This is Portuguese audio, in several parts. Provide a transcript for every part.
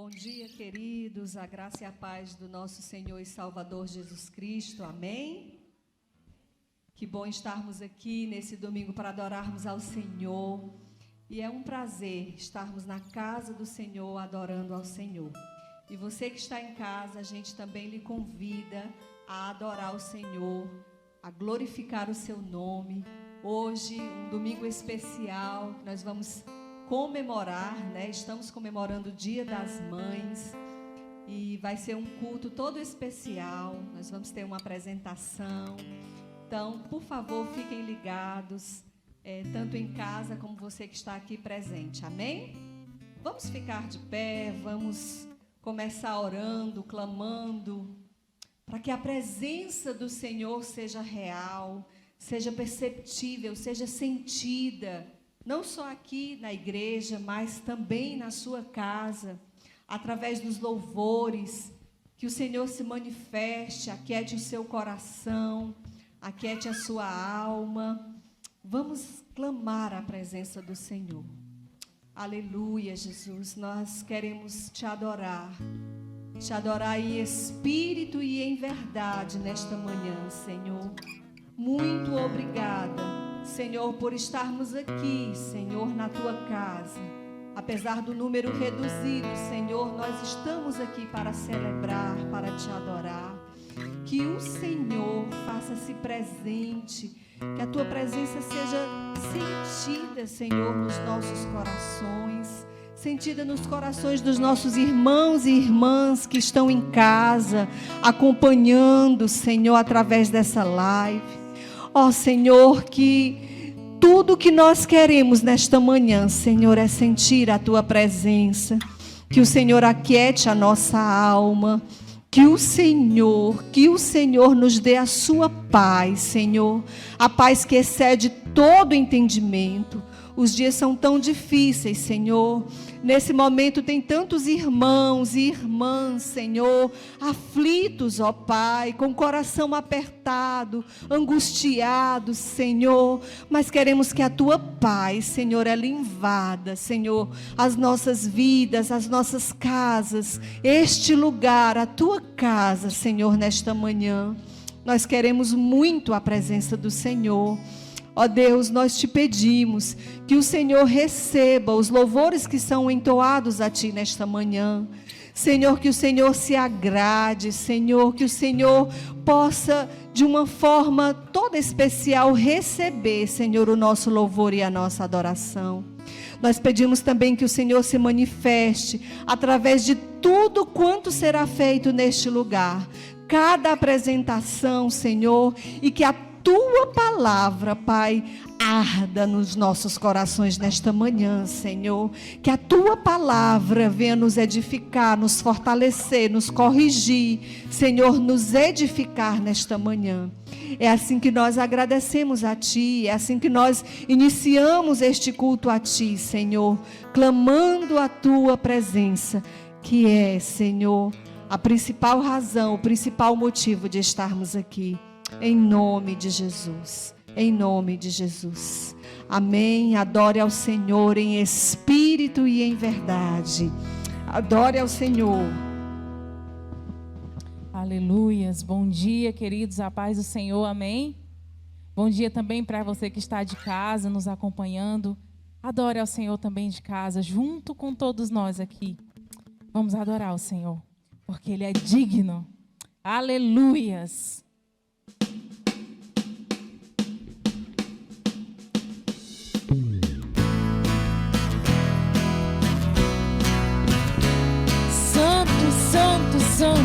Bom dia, queridos, a graça e a paz do nosso Senhor e Salvador Jesus Cristo, amém? Que bom estarmos aqui nesse domingo para adorarmos ao Senhor, e é um prazer estarmos na casa do Senhor, adorando ao Senhor. E você que está em casa, a gente também lhe convida a adorar o Senhor, a glorificar o seu nome. Hoje, um domingo especial, nós vamos comemorar, né? Estamos comemorando o Dia das Mães e vai ser um culto todo especial. Nós vamos ter uma apresentação. Então, por favor, fiquem ligados, tanto em casa como você que está aqui presente. Amém? Vamos ficar de pé, vamos começar orando, clamando, para que a presença do Senhor seja real, seja perceptível, seja sentida, não só aqui na igreja, mas também na sua casa, através dos louvores, que o Senhor se manifeste, aquiete o seu coração, aquiete a sua alma. Vamos clamar a presença do Senhor. Aleluia, Jesus, nós queremos te adorar em espírito e em verdade nesta manhã, Senhor. Muito obrigada, Senhor, por estarmos aqui, Senhor, na tua casa. Apesar do número reduzido, Senhor, nós estamos aqui para celebrar, para te adorar. Que o Senhor faça-se presente, que a tua presença seja sentida, Senhor, nos nossos corações, sentida nos corações dos nossos irmãos e irmãs que estão em casa, acompanhando, Senhor, através dessa live. Ó Senhor, que tudo que nós queremos nesta manhã, Senhor, é sentir a tua presença. Que o Senhor aquiete a nossa alma. Que o Senhor nos dê a sua paz, Senhor. A paz que excede todo entendimento. Os dias são tão difíceis, Senhor. Nesse momento tem tantos irmãos e irmãs, Senhor, aflitos, ó Pai, com o coração apertado, angustiados, Senhor. Mas queremos que a tua paz, Senhor, ela invada, Senhor, as nossas vidas, as nossas casas, este lugar, a tua casa, Senhor, nesta manhã. Nós queremos muito a presença do Senhor. Ó Deus, nós te pedimos que o Senhor receba os louvores que são entoados a Ti nesta manhã. Senhor, que o Senhor se agrade, Senhor, que o Senhor possa, de uma forma toda especial, receber, Senhor, o nosso louvor e a nossa adoração. Nós pedimos também que o Senhor se manifeste através de tudo quanto será feito neste lugar. Cada apresentação, Senhor, e que a tua palavra, Pai, arda nos nossos corações nesta manhã, Senhor. Que a tua palavra venha nos edificar, nos fortalecer, nos corrigir, Senhor, nos edificar nesta manhã. É assim que nós agradecemos a Ti, é assim que nós iniciamos este culto a Ti, Senhor, clamando a tua presença, que é, Senhor, a principal razão, o principal motivo de estarmos aqui. Em nome de Jesus, em nome de Jesus. Amém. Adore ao Senhor em espírito e em verdade. Adore ao Senhor. Aleluias. Bom dia, queridos. A paz do Senhor. Amém. Bom dia também para você que está de casa, nos acompanhando. Adore ao Senhor também de casa, junto com todos nós aqui. Vamos adorar o Senhor, porque Ele é digno. Aleluias. Santo,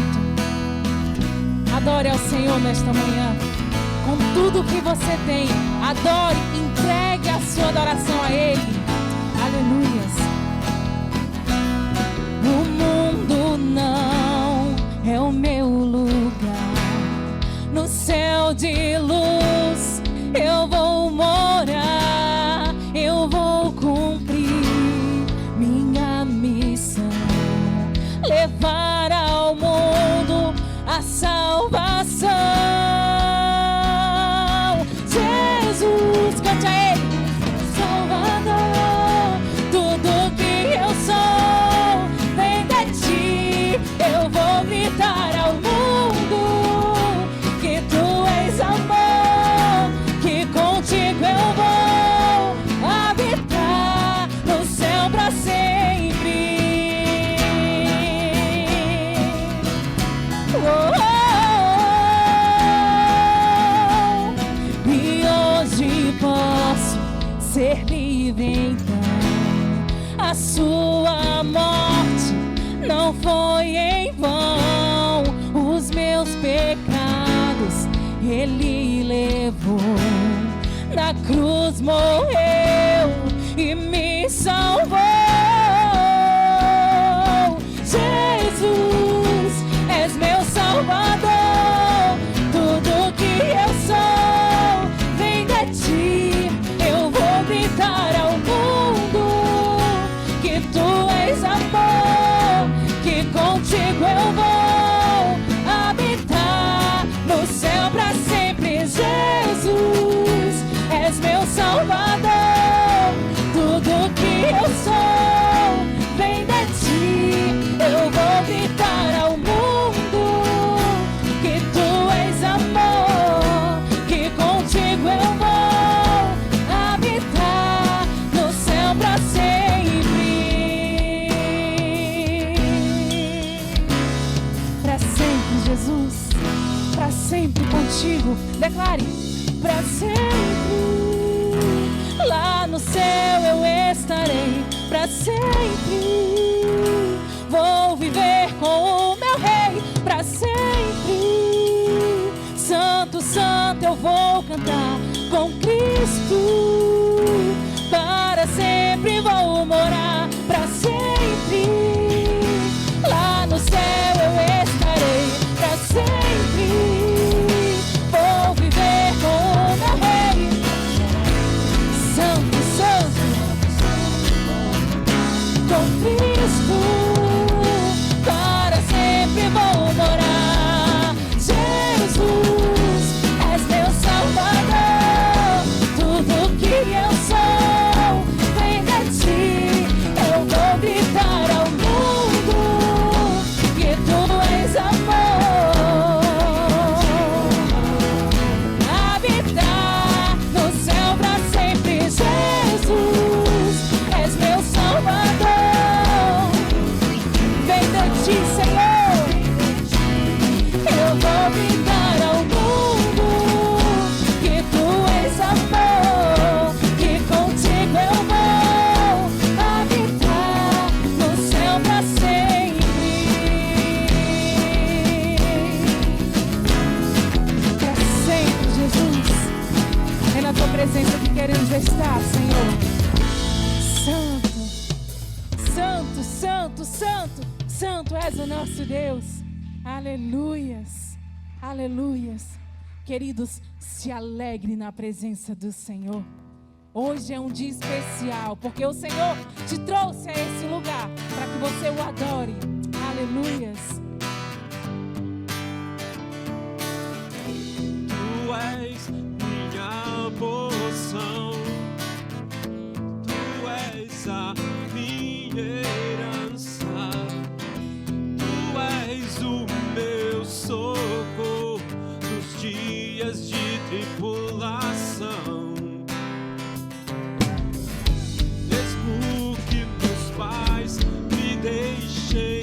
adore ao Senhor nesta manhã, com tudo que você tem, adore, entregue a sua adoração a Ele, aleluias. O mundo não é o meu lugar, no céu de luz eu vou morar, eu vou cumprir minha missão, levar ao mundo a salvação. Jesus, cante a Ele, Salvador. não foi em vão. Os meus pecados Ele levou, na cruz morreu e me salvou. Jesus, és meu Salvador, tudo que eu sou vem de ti. Eu vou gritar ao mundo que tu és amor, que contigo eu vou habitar no céu pra sempre. Jesus, és meu Salvador, tudo que eu sou vem de ti. Eu vou gritar ao mundo que tu és amor, que contigo eu vou habitar no céu pra sempre. Pra sempre, Jesus, pra sempre contigo. Declare: pra sempre. Lá no céu eu estarei pra sempre. Vou viver com o meu Rei pra sempre. Santo, santo eu vou cantar com Cristo. Para sempre vou morar pra sempre. Lá no céu eu estarei pra sempre. Vou viver com o meu Rei. Santo, santo, com Cristo. Para sempre vou morar. Jesus, és meu Salvador, tudo que eu sou vem de ti. Eu vou gritar ao mundo que tu és amor, habitar no céu pra sempre. Jesus, és meu Salvador, vem de ti, Senhor. Eu vou gritar ao mundo que tu és amor, que contigo eu vou habitar no céu pra sempre. Pra sempre, Jesus. É na tua presença que queremos estar, Senhor. Santo, santo, santo, santo, santo és o nosso Deus. Aleluias, aleluias. Queridos, se alegre na presença do Senhor. Hoje é um dia especial, porque o Senhor te trouxe a esse lugar para que você o adore. Aleluias. Tu és minha porção, tu és a minha herança, tu és o meu socorro nos dias de tribulação. Mesmo que meus pais me deixem,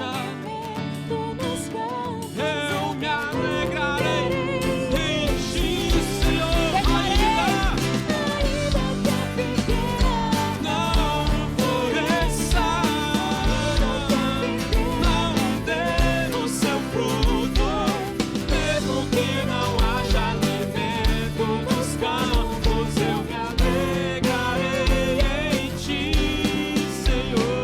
alimento nos campos. Eu me alegrarei em ti, Senhor. Ainda que a figueira não floresça, não dê o seu fruto, mesmo que não haja alimento nos campos, eu me alegrarei em ti, Senhor.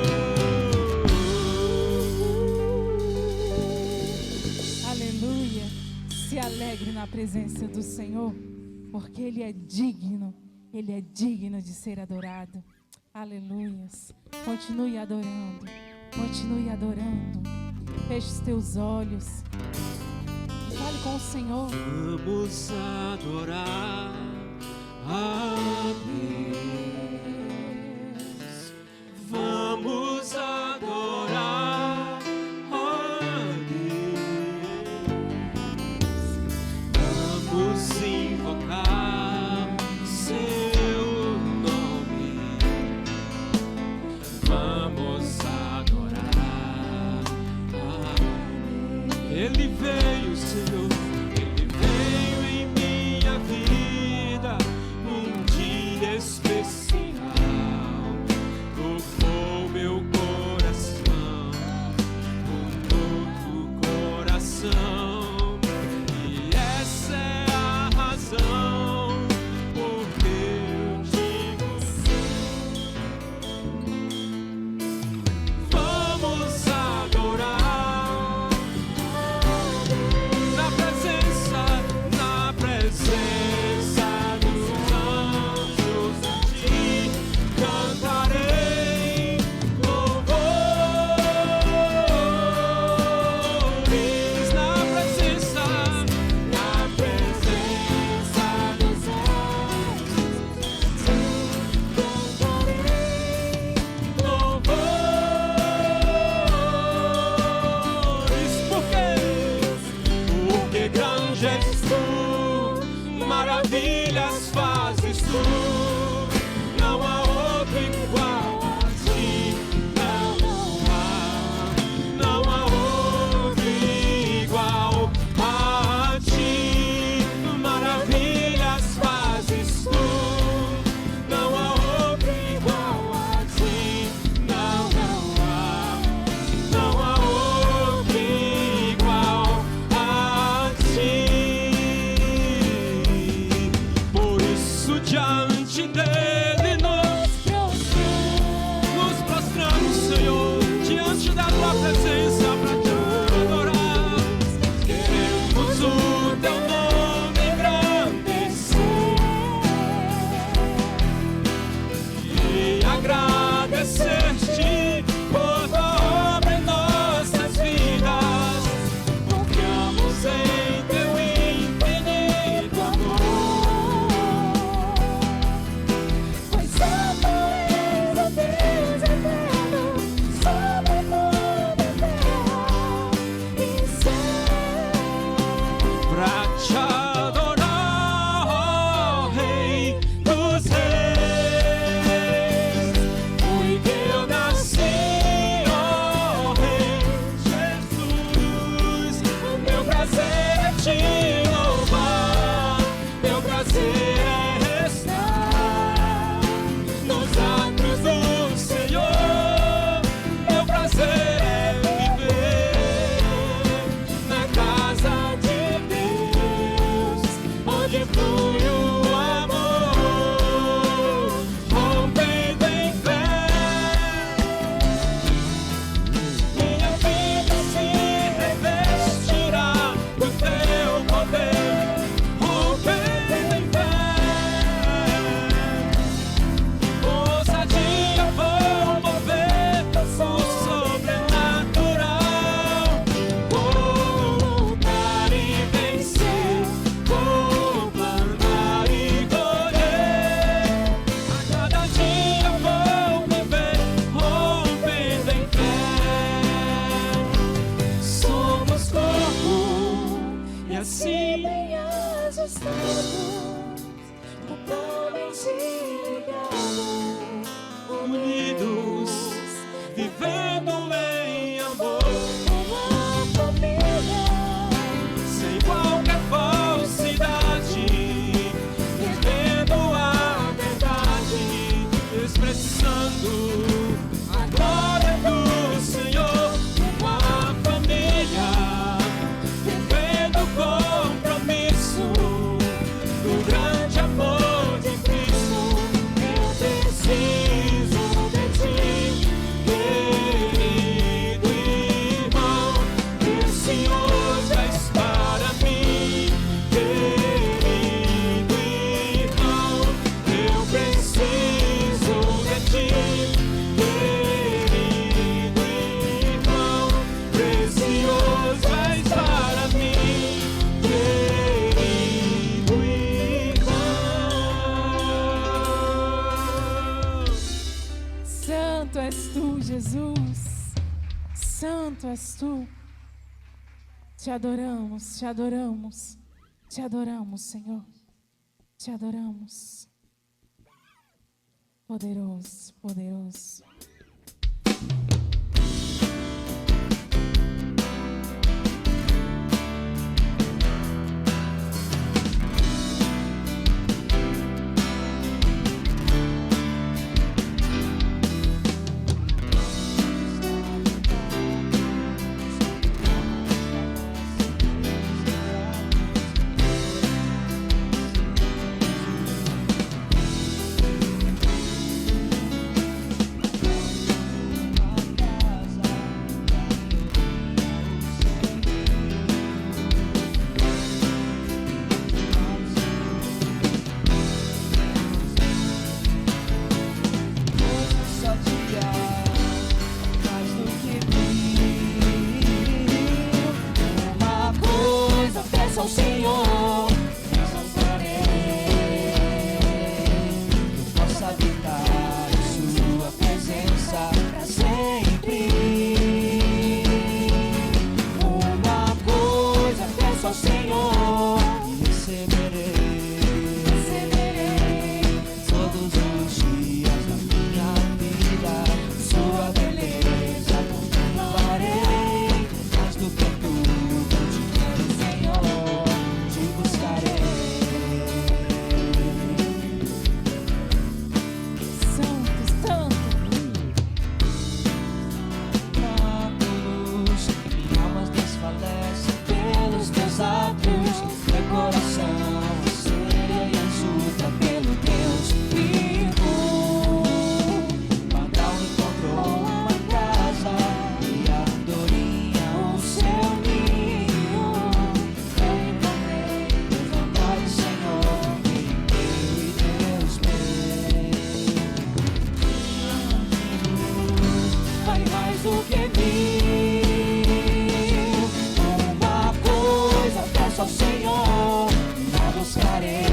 Aleluia. Se alegre na presença do Senhor, porque Ele é digno de ser adorado. Aleluias. Continue adorando, continue adorando. Feche os teus olhos e fale com o Senhor. Vamos adorar a Deus. Vamos adorar a Deus. Vamos invocar seu nome. Vamos adorar a Deus. Ele veio, Senhor. Ele veio em minha vida num dia especial. Tocou meu coração, um novo coração. E essa é a razão porque eu digo sim. Vamos adorar na presença dos anjos, a ti cantarei louvores. Jesus. Santo és tu. Te adoramos, te adoramos. Te adoramos, Senhor. Te adoramos. Poderoso, poderoso. Ao Senhor, eu posso habitar em Sua presença para sempre. Uma coisa peço ao Senhor e receberei todos os dias da minha vida. Sua beleza contemplarei mais do que tudo te quero, Senhor. Meu coração anseia e exulta pelo Deus vivo. Padrão encontrou uma casa e a andorinha o seu ninho. Eu encontrei Deus vontade, Senhor, meu e Deus meu. Vale mais do que mil. Ao Senhor, a buscarei.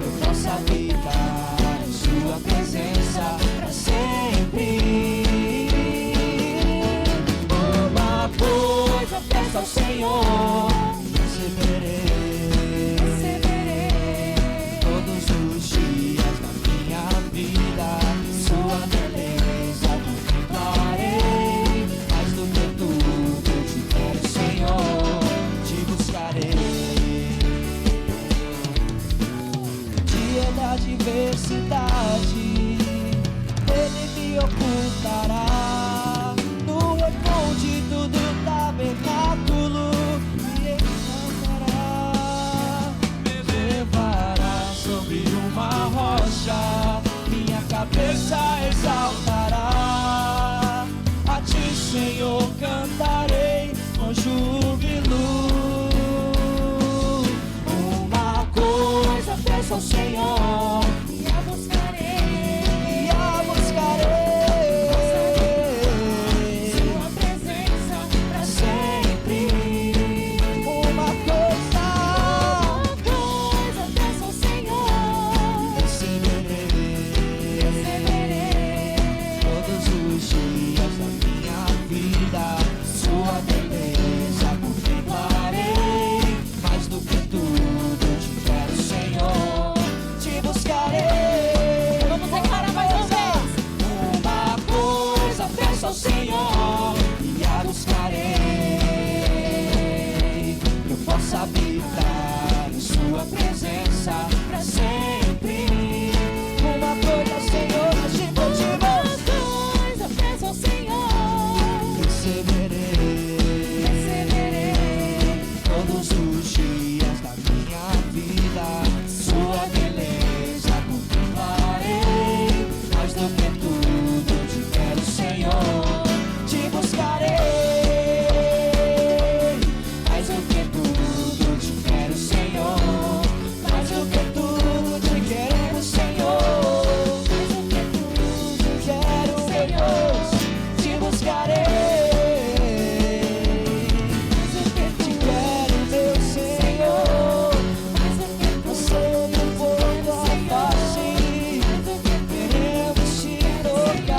Eu posso habitar em Sua presença para sempre. Uma coisa peço ao Senhor, receberei todos os dias da minha vida. Sua beleza contemplarei mais do que tudo eu te quero, Senhor. Dia da diversidade, Ele me ocultará no recôndito do tabernáculo e encantará. Me levará sobre uma rocha, minha cabeça exaltará. A Ti, Senhor, cantarei com júbilo. Peço ao Senhor e a buscarei, Sua presença para sempre. Uma coisa peço ao Senhor, receberei todos os dias da minha vida. Sua beleza contemplarei mais do que tudo eu te quero, Senhor. Te buscarei. Vamos declarar mais uma vez. Uma coisa peço ao Senhor e a buscarei. Eu posso habitar em Sua presença para sempre. Uma coisa, Senhor, uma coisa peço ao Senhor, receberei todos os dias da minha vida. Sua beleza contemplarei mais do que tudo eu te quero, Senhor. Te buscarei mais do que tudo eu te quero, Senhor. Mais do que tudo te quero, Senhor. Mais do que tudo te quero, Deus. Te buscarei. Tocar.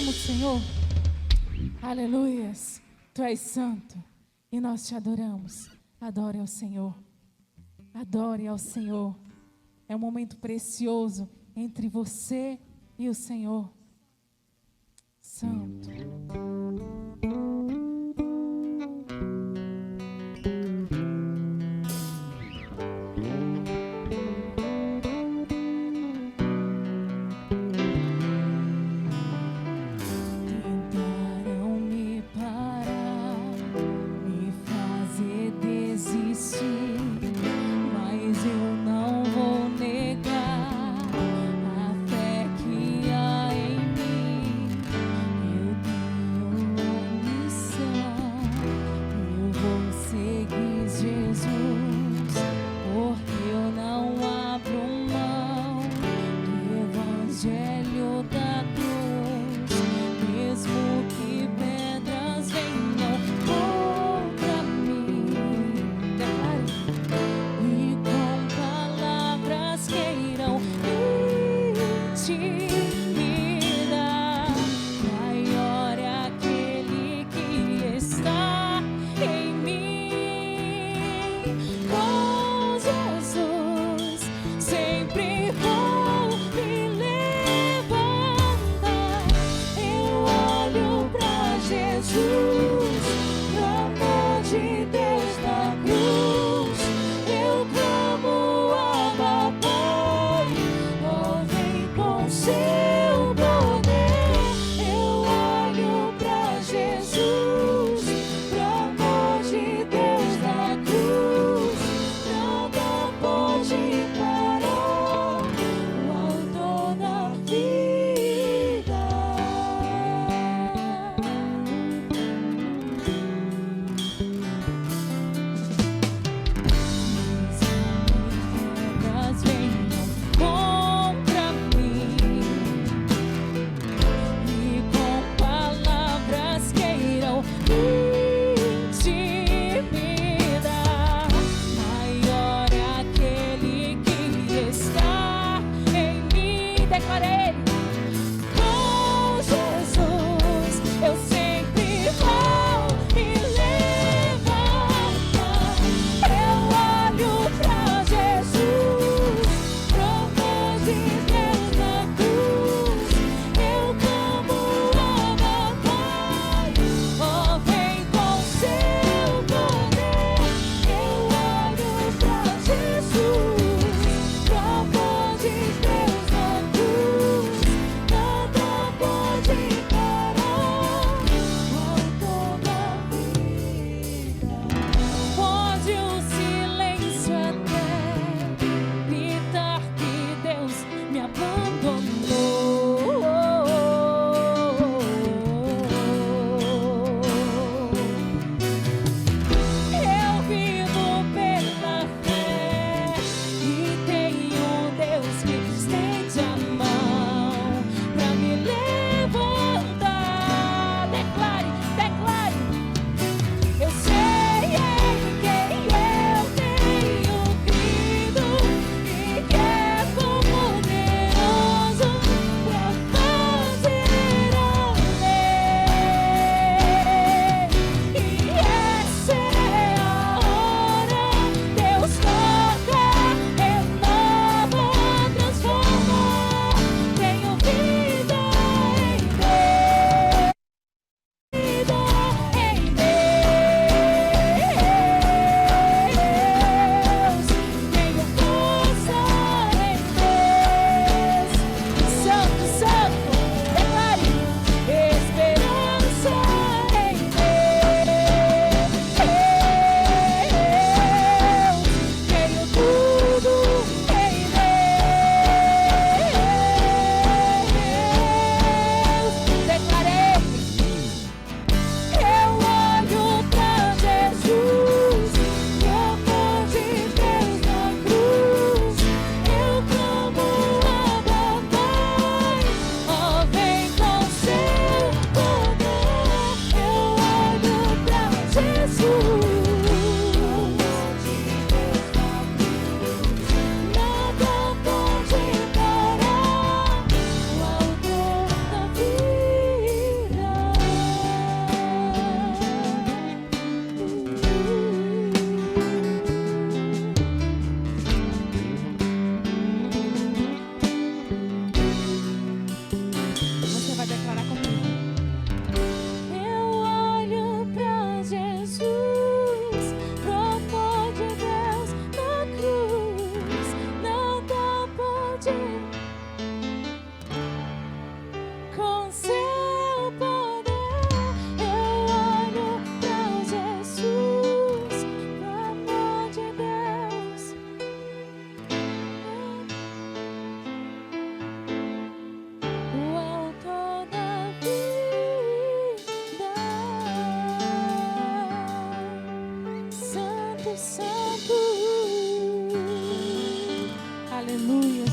adoremos, Senhor. Aleluias. Tu és santo e nós te adoramos. Adore ao Senhor. Adore ao Senhor. É um momento precioso entre você e o Senhor. Santo. Tentaram me parar, me fazer desistir, mas eu não vou negar a fé que há em mim. Eu tenho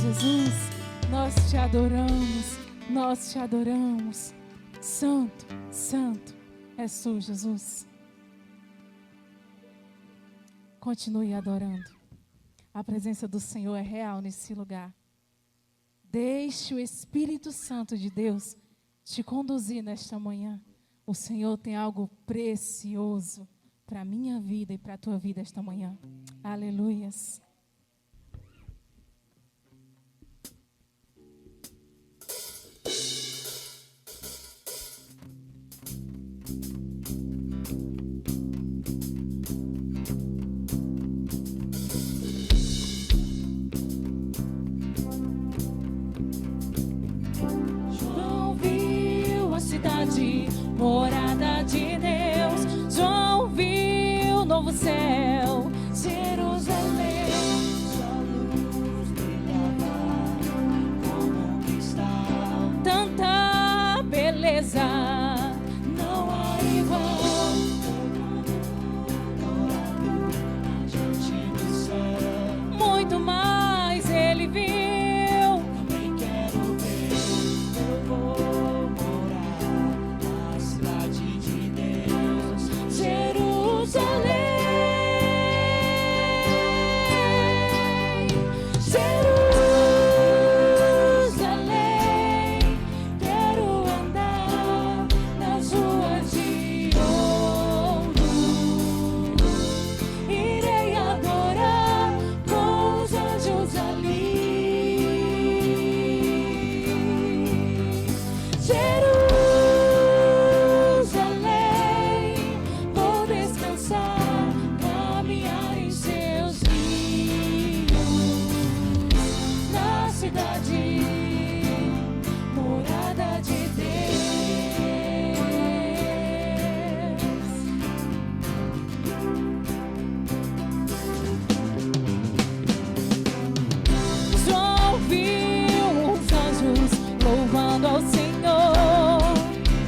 Jesus, nós te adoramos, nós te adoramos. Santo, santo és tu, Jesus. Continue adorando. A presença do Senhor é real nesse lugar. Deixe o Espírito Santo de Deus te conduzir nesta manhã. O Senhor tem algo precioso para a minha vida e para a tua vida esta manhã. Aleluias. João viu a cidade, morada de Deus. João viu o novo céu, Jerusalém. Sua luz brilhava como um cristal. Tanta beleza, não há igual. Diante do céu, Muito mais ele viu. também quero ver. Eu vou morar na cidade de Deus. Jerusalém, Jerusalém, quero andar nas ruas de ouro. Irei adorar com os anjos ali. Jerusalém, vou descansar, caminhar em seus rios. Na cidade, morada de Deus. João viu os anjos louvando ao Senhor.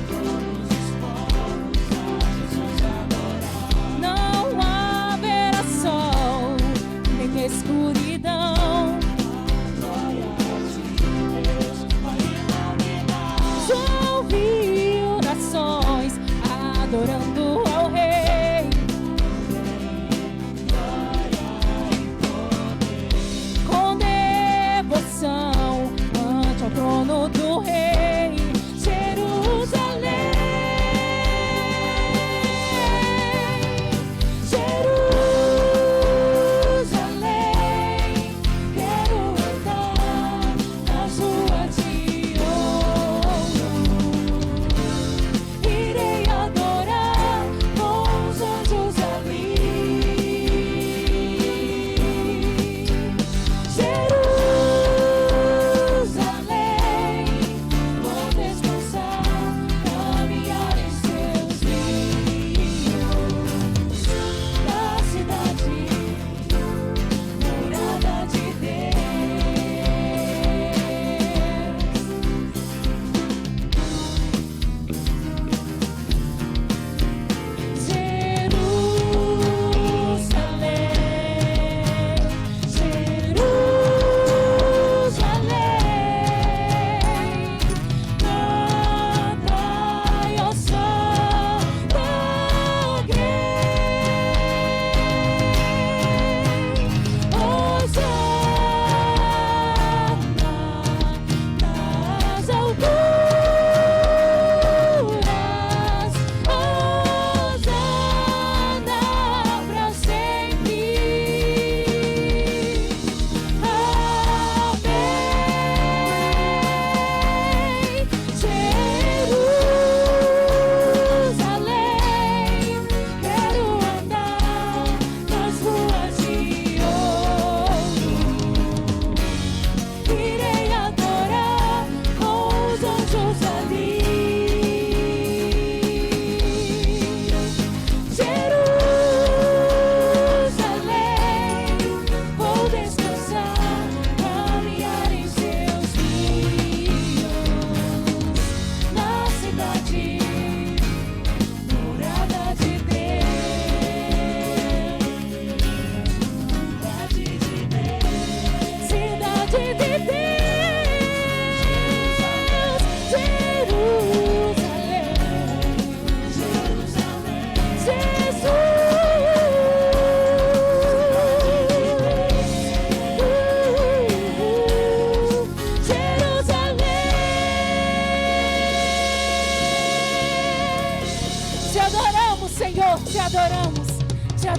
Todos os povos a Jesus adorar. Não haverá sol, nem escuridão. A glória de Deus vai iluminar. João viu nações adorando ao Rei. Com devoção ante ao trono do Rei. Jerusalém, Jerusalém,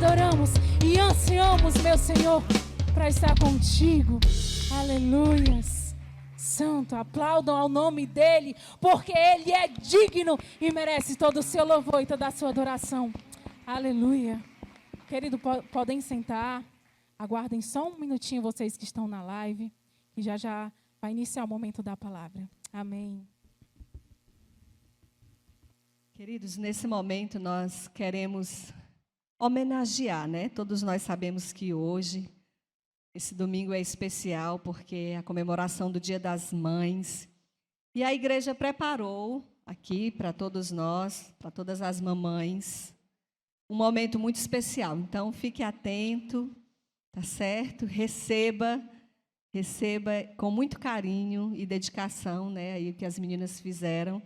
adoramos e ansiamos, meu Senhor, para estar contigo. Aleluias. Santo, aplaudam ao nome dele, porque ele é digno e merece todo o seu louvor e toda a sua adoração. Aleluia. Querido, podem sentar. Aguardem só um minutinho vocês que estão na live, e já vai iniciar o momento da palavra. Amém. Queridos, nesse momento nós queremos homenagear, né? Todos nós sabemos que hoje, esse domingo é especial, porque é a comemoração do Dia das Mães. E a igreja preparou aqui para todos nós, para todas as mamães, um momento muito especial. Então, fique atento, tá certo? Receba com muito carinho e dedicação, né? Aí o que as meninas fizeram,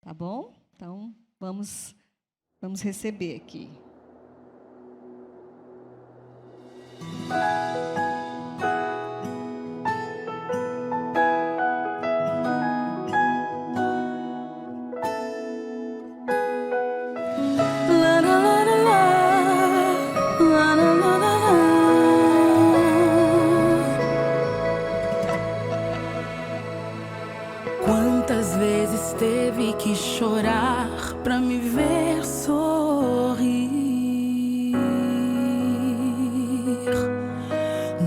tá bom? Então, vamos receber aqui. Quantas vezes teve que chorar pra me ver sorrir?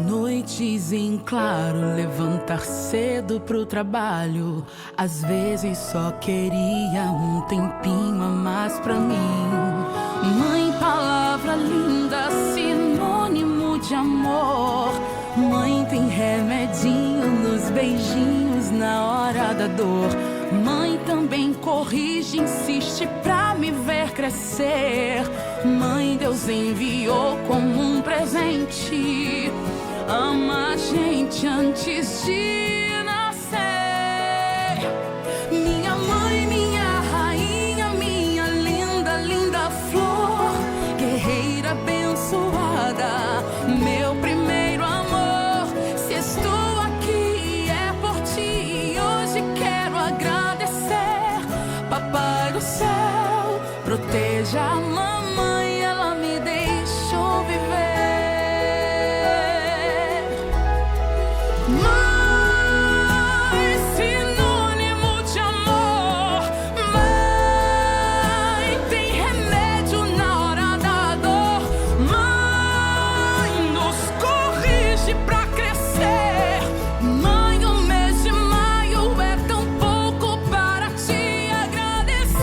Noites em claro, levantar cedo pro trabalho. Às vezes só queria um tempinho a mais pra mim. Mãe, palavra linda, sinônimo de amor. Mãe tem remedinho nos beijinhos na hora da dor. Mãe também corrige, insiste pra me ver crescer. Mãe, Deus enviou como um presente. Ama a gente antes de nascer. Minha mãe, minha rainha, minha linda, linda flor. Guerreira abençoada, meu primeiro amor. Se estou aqui é por ti, hoje quero agradecer. Papai do céu, proteja a mamãe, ela me deixou viver. Mãe, sinônimo de amor. Mãe, tem remédio na hora da dor. Mãe, nos corrige pra crescer. Mãe, o mês de maio é tão pouco para te agradecer.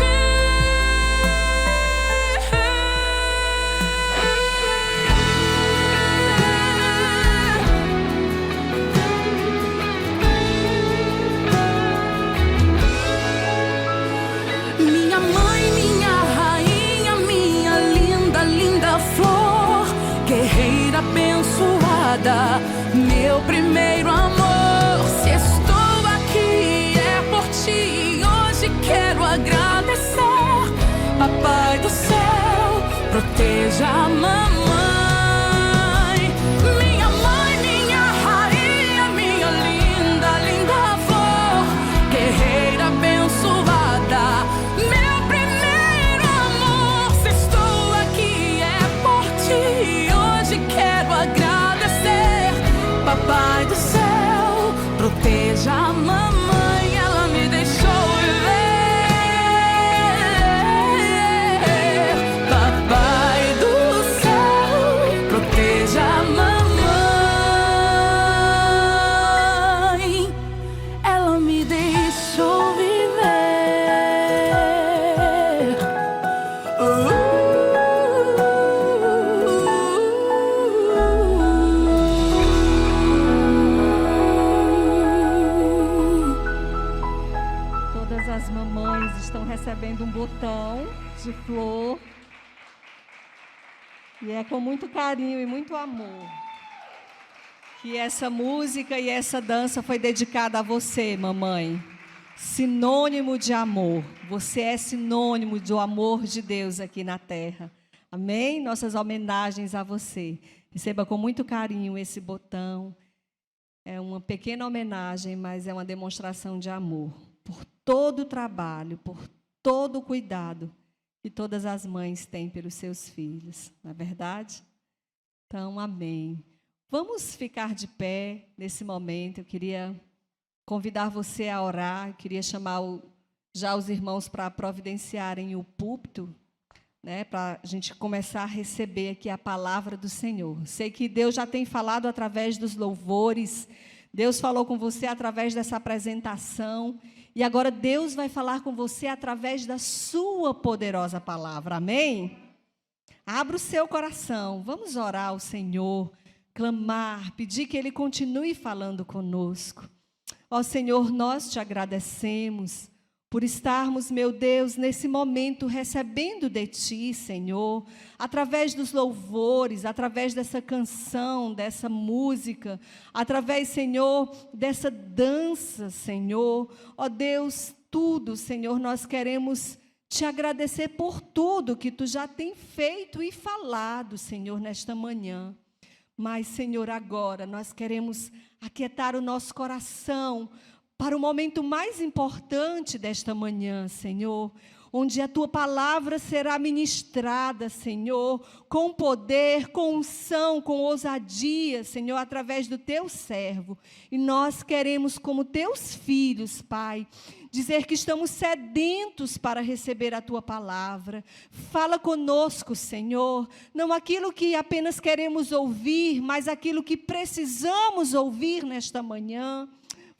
Minha mãe, minha rainha, minha linda, linda flor. Guerreira abençoada, meu primeiro amor. Se estou aqui é por ti, hoje quero agradecer. Papai do céu, proteja a mamãe. Minha mãe, minha rainha, minha linda, linda flor. Guerreira abençoada, meu primeiro amor. Se estou aqui é por ti, hoje quero agradecer. Papai do céu, proteja a mamãe, ela me deixou viver. Papai do céu, proteja a mamãe, ela me deixou viver. Todas as mamães estão recebendo um botão de flor. E é com muito carinho e muito amor que essa música e essa dança foi dedicada a você, mamãe. Sinônimo de amor. Você é sinônimo do amor de Deus aqui na terra. Amém? Nossas homenagens a você. Receba com muito carinho esse botão. É uma pequena homenagem, mas é uma demonstração de amor. Por todo o trabalho, por todo o cuidado que todas as mães têm pelos seus filhos. Não é verdade? Então, amém. Vamos ficar de pé nesse momento. Eu queria convidar você a orar. Eu queria chamar já os irmãos para providenciarem o púlpito, né, para a gente começar a receber aqui a palavra do Senhor. Sei que Deus já tem falado através dos louvores, Deus falou com você através dessa apresentação, e agora Deus vai falar com você através da sua poderosa palavra, amém? Abra o seu coração, vamos orar ao Senhor, clamar, pedir que Ele continue falando conosco. Ó Senhor, nós te agradecemos por estarmos, meu Deus, nesse momento recebendo de Ti, Senhor, através dos louvores, através dessa canção, dessa música, através, Senhor, dessa dança, Senhor. Ó Deus, tudo, Senhor, nós queremos Te agradecer por tudo que Tu já tem feito e falado, Senhor, nesta manhã. Mas, Senhor, agora nós queremos aquietar o nosso coração para o momento mais importante desta manhã, Senhor, onde a Tua palavra será ministrada, Senhor, com poder, com unção, com ousadia, Senhor, através do Teu servo. E nós queremos, como Teus filhos, Pai, dizer que estamos sedentos para receber a Tua palavra. Fala conosco, Senhor, não aquilo que apenas queremos ouvir, mas aquilo que precisamos ouvir nesta manhã.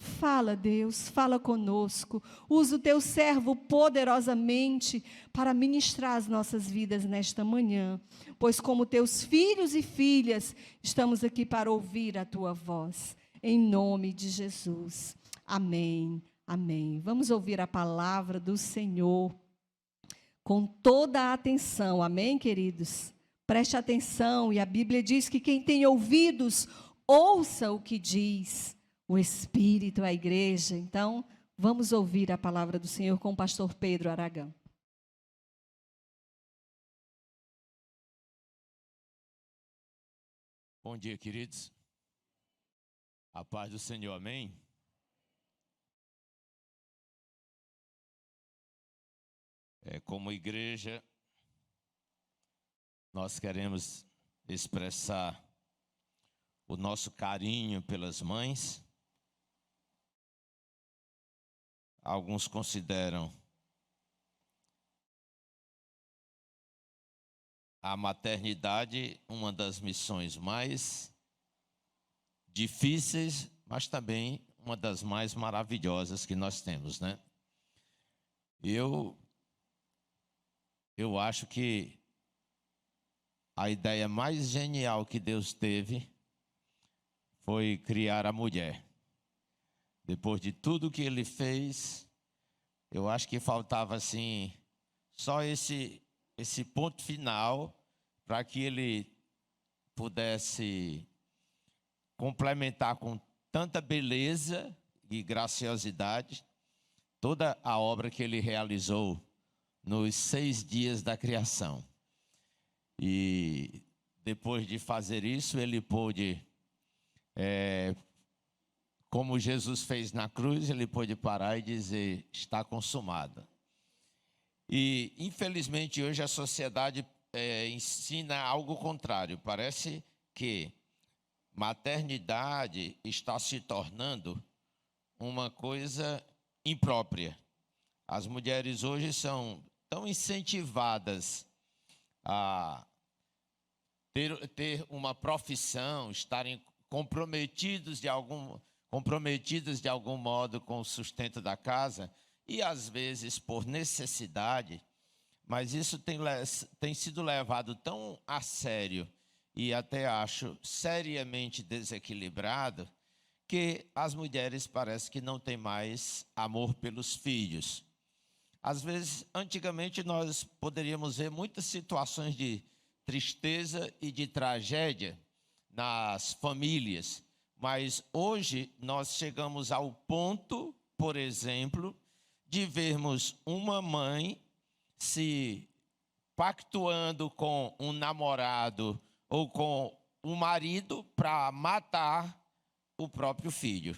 Fala, Deus, fala conosco. Usa o Teu servo poderosamente para ministrar as nossas vidas nesta manhã. Pois como Teus filhos e filhas, estamos aqui para ouvir a Tua voz. Em nome de Jesus. Amém, amém. Vamos ouvir a palavra do Senhor com toda a atenção. Amém, queridos? Preste atenção. E a Bíblia diz que quem tem ouvidos, ouça o que diz o Espírito, a igreja. Então, vamos ouvir a palavra do Senhor com o pastor Pedro Aragão. Bom dia, queridos. A paz do Senhor, amém? Como igreja, nós queremos expressar o nosso carinho pelas mães. Alguns consideram a maternidade uma das missões mais difíceis, mas também uma das mais maravilhosas que nós temos, né? Eu acho que a ideia mais genial que Deus teve foi criar a mulher. Depois de tudo que Ele fez, eu acho que faltava assim só esse ponto final para que Ele pudesse complementar com tanta beleza e graciosidade toda a obra que Ele realizou nos 6 dias da criação. E depois de fazer isso, Ele pôde, como Jesus fez na cruz, Ele pôde parar e dizer, está consumada. E, infelizmente, hoje a sociedade ensina algo contrário. Parece que maternidade está se tornando uma coisa imprópria. As mulheres hoje são tão incentivadas a ter uma profissão, estarem comprometidas de algum modo com o sustento da casa, e às vezes por necessidade, mas isso tem sido levado tão a sério e até acho seriamente desequilibrado, que as mulheres parecem que não têm mais amor pelos filhos. Às vezes, antigamente, nós poderíamos ver muitas situações de tristeza e de tragédia nas famílias, mas hoje nós chegamos ao ponto, por exemplo, de vermos uma mãe se pactuando com um namorado ou com um marido para matar o próprio filho.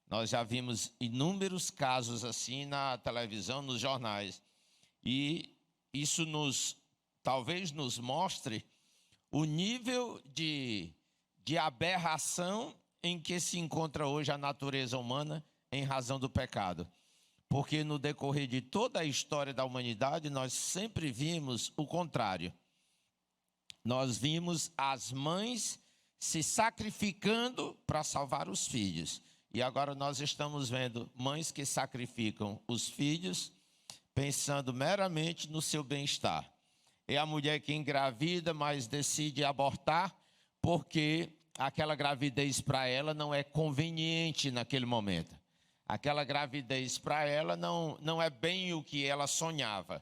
Nós já vimos inúmeros casos assim na televisão, nos jornais. E isso talvez nos mostre o nível de aberração em que se encontra hoje a natureza humana em razão do pecado. Porque no decorrer de toda a história da humanidade, nós sempre vimos o contrário. Nós vimos as mães se sacrificando para salvar os filhos. E agora nós estamos vendo mães que sacrificam os filhos pensando meramente no seu bem-estar. É a mulher que engravida, mas decide abortar porque aquela gravidez para ela não é conveniente naquele momento. Aquela gravidez para ela não é bem o que ela sonhava.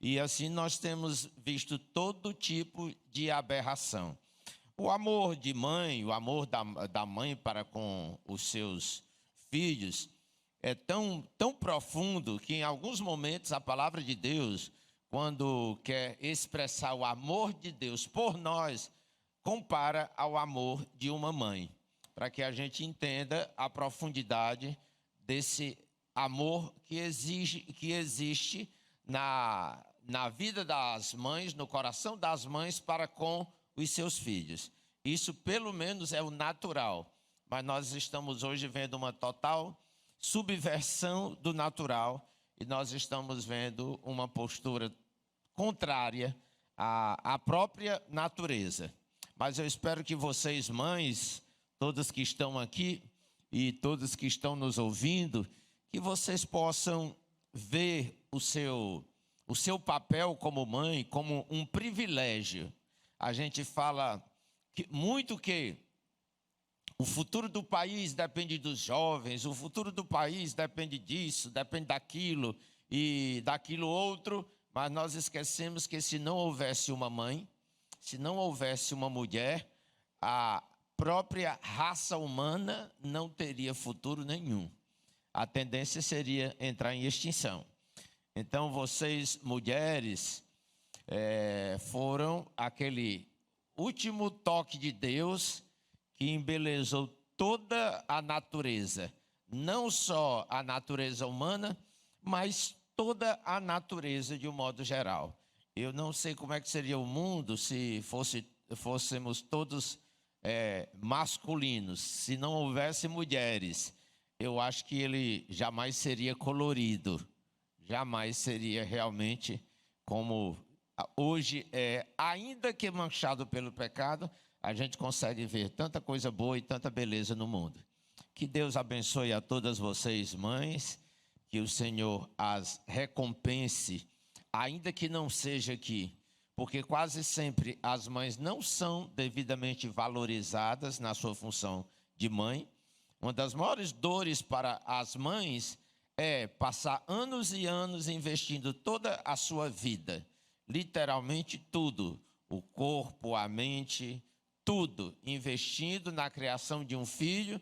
E assim nós temos visto todo tipo de aberração. O amor de mãe, o amor da mãe para com os seus filhos é tão profundo que em alguns momentos a palavra de Deus, quando quer expressar o amor de Deus por nós, compara ao amor de uma mãe, para que a gente entenda a profundidade desse amor que existe na vida das mães, no coração das mães para com os seus filhos. Isso pelo menos é o natural, mas nós estamos hoje vendo uma total subversão do natural e nós estamos vendo uma postura contrária à própria natureza. Mas eu espero que vocês, mães, todas que estão aqui e todas que estão nos ouvindo, que vocês possam ver o seu papel como mãe como um privilégio. A gente fala muito que o futuro do país depende dos jovens, o futuro do país depende disso, depende daquilo e daquilo outro, mas nós esquecemos que se não houvesse uma mãe, se não houvesse uma mulher, a própria raça humana não teria futuro nenhum. A tendência seria entrar em extinção. Então, vocês, mulheres, foram aquele último toque de Deus que embelezou toda a natureza. Não só a natureza humana, mas toda a natureza de um modo geral. Eu não sei como é que seria o mundo se fôssemos todos masculinos, se não houvesse mulheres. Eu acho que ele jamais seria colorido, jamais seria realmente como hoje é. Ainda que manchado pelo pecado, a gente consegue ver tanta coisa boa e tanta beleza no mundo. Que Deus abençoe a todas vocês, mães, que o Senhor as recompense, ainda que não seja aqui, porque quase sempre as mães não são devidamente valorizadas na sua função de mãe. Uma das maiores dores para as mães é passar anos e anos investindo toda a sua vida, literalmente tudo, o corpo, a mente, tudo, investindo na criação de um filho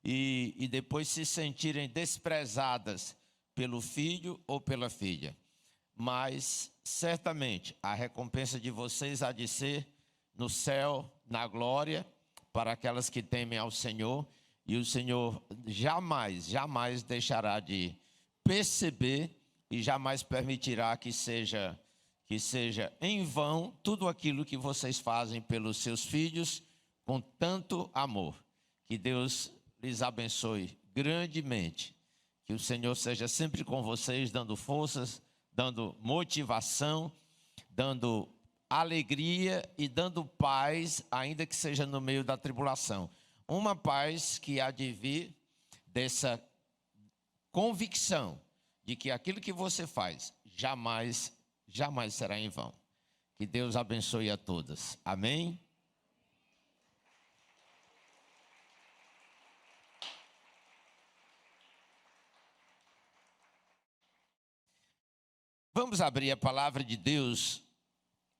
e depois se sentirem desprezadas pelo filho ou pela filha. Mas, certamente, a recompensa de vocês há de ser no céu, na glória, para aquelas que temem ao Senhor. E o Senhor jamais deixará de perceber e jamais permitirá que seja em vão tudo aquilo que vocês fazem pelos seus filhos com tanto amor. Que Deus lhes abençoe grandemente. Que o Senhor seja sempre com vocês, dando forças, dando motivação, dando alegria e dando paz, ainda que seja no meio da tribulação. Uma paz que há de vir dessa convicção de que aquilo que você faz jamais será em vão. Que Deus abençoe a todas. Amém? Vamos abrir a palavra de Deus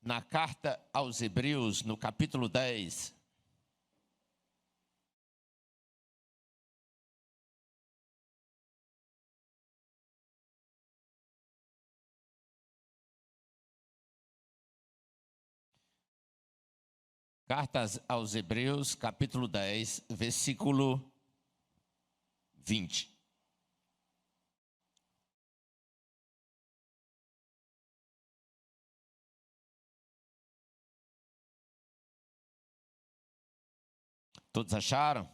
na carta aos Hebreus, no capítulo 10. Cartas aos Hebreus, capítulo 10, versículo 20. Todos acharam?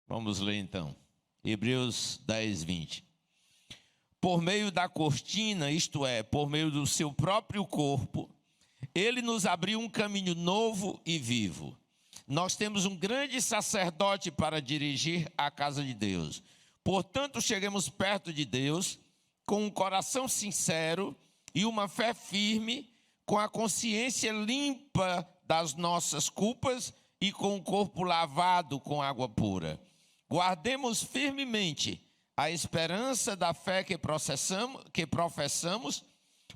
Vamos ler então. Hebreus 10, 20. Por meio da cortina, isto é, por meio do seu próprio corpo, ele nos abriu um caminho novo e vivo. Nós temos um grande sacerdote para dirigir a casa de Deus. Portanto, cheguemos perto de Deus com um coração sincero e uma fé firme, com a consciência limpa das nossas culpas e com o corpo lavado com água pura. Guardemos firmemente a esperança da fé que professamos,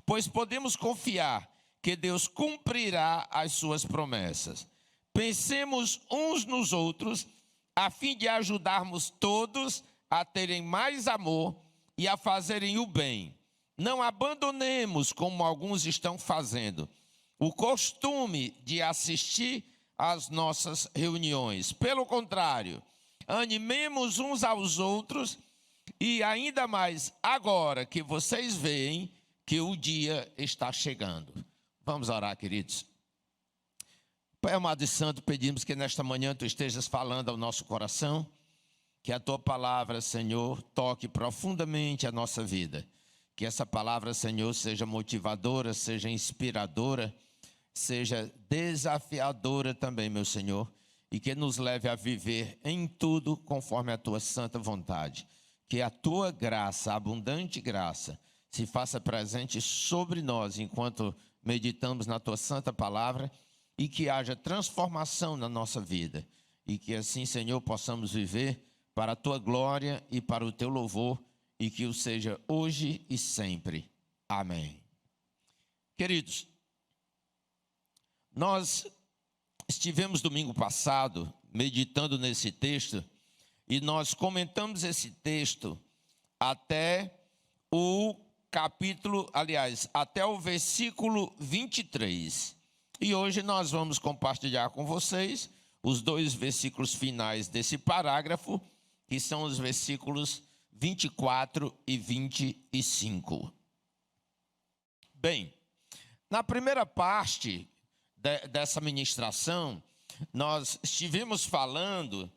pois podemos confiar que Deus cumprirá as suas promessas. Pensemos uns nos outros, a fim de ajudarmos todos a terem mais amor e a fazerem o bem. Não abandonemos, como alguns estão fazendo, o costume de assistir às nossas reuniões. Pelo contrário, animemos uns aos outros, e ainda mais agora que vocês veem que o dia está chegando. Vamos orar, queridos. Pai amado e santo, pedimos que nesta manhã Tu estejas falando ao nosso coração, que a Tua palavra, Senhor, toque profundamente a nossa vida. Que essa palavra, Senhor, seja motivadora, seja inspiradora, seja desafiadora também, meu Senhor, e que nos leve a viver em tudo conforme a Tua santa vontade. Que a Tua graça, a abundante graça, se faça presente sobre nós enquanto meditamos na Tua santa palavra e que haja transformação na nossa vida. E que assim, Senhor, possamos viver para a Tua glória e para o Teu louvor e que o seja hoje e sempre. Amém. Queridos, nós estivemos domingo passado meditando nesse texto e nós comentamos esse texto até o capítulo, até o versículo 23. E hoje nós vamos compartilhar com vocês os 2 versículos finais desse parágrafo, que são os versículos 24 e 25. Bem, na primeira parte dessa ministração, nós estivemos falando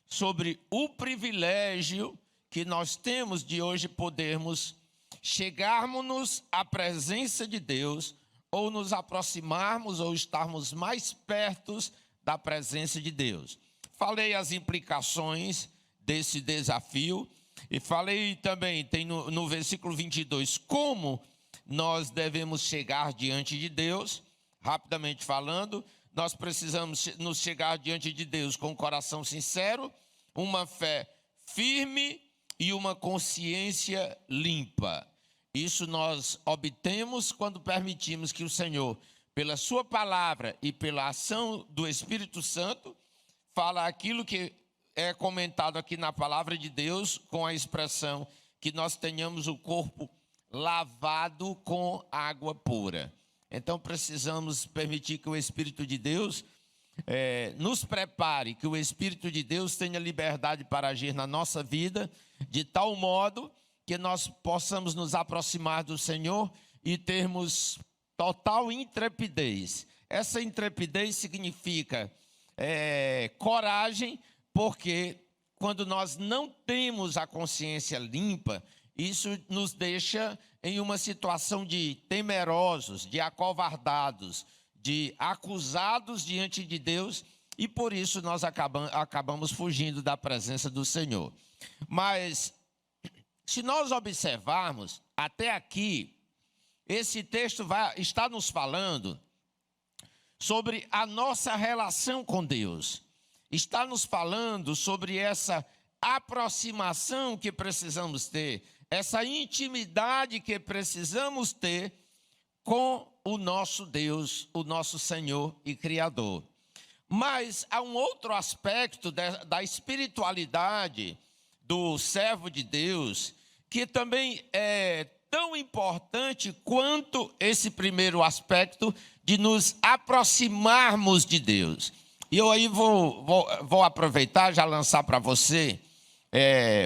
sobre o privilégio que nós temos de hoje podermos chegarmos à presença de Deus, ou nos aproximarmos, ou estarmos mais perto da presença de Deus. Falei as implicações desse desafio, e falei também, tem no versículo 22, como nós devemos chegar diante de Deus. Rapidamente falando, nós precisamos nos chegar diante de Deus com um coração sincero, uma fé firme e uma consciência limpa. Isso nós obtemos quando permitimos que o Senhor, pela sua palavra e pela ação do Espírito Santo, fala aquilo que é comentado aqui na palavra de Deus, com a expressão que nós tenhamos o corpo lavado com água pura. Então precisamos permitir que o Espírito de Deus nos prepare, que o Espírito de Deus tenha liberdade para agir na nossa vida, de tal modo que nós possamos nos aproximar do Senhor e termos total intrepidez. Essa intrepidez significa coragem, porque quando nós não temos a consciência limpa, isso nos deixa em uma situação de temerosos, de acovardados, de acusados diante de Deus, e por isso nós acabamos fugindo da presença do Senhor. Mas, se nós observarmos até aqui, esse texto está nos falando sobre a nossa relação com Deus. Está nos falando sobre essa aproximação que precisamos ter, essa intimidade que precisamos ter com o nosso Deus, o nosso Senhor e Criador. Mas há um outro aspecto da espiritualidade do servo de Deus, que também é tão importante quanto esse primeiro aspecto de nos aproximarmos de Deus. E eu aí vou aproveitar, já lançar para você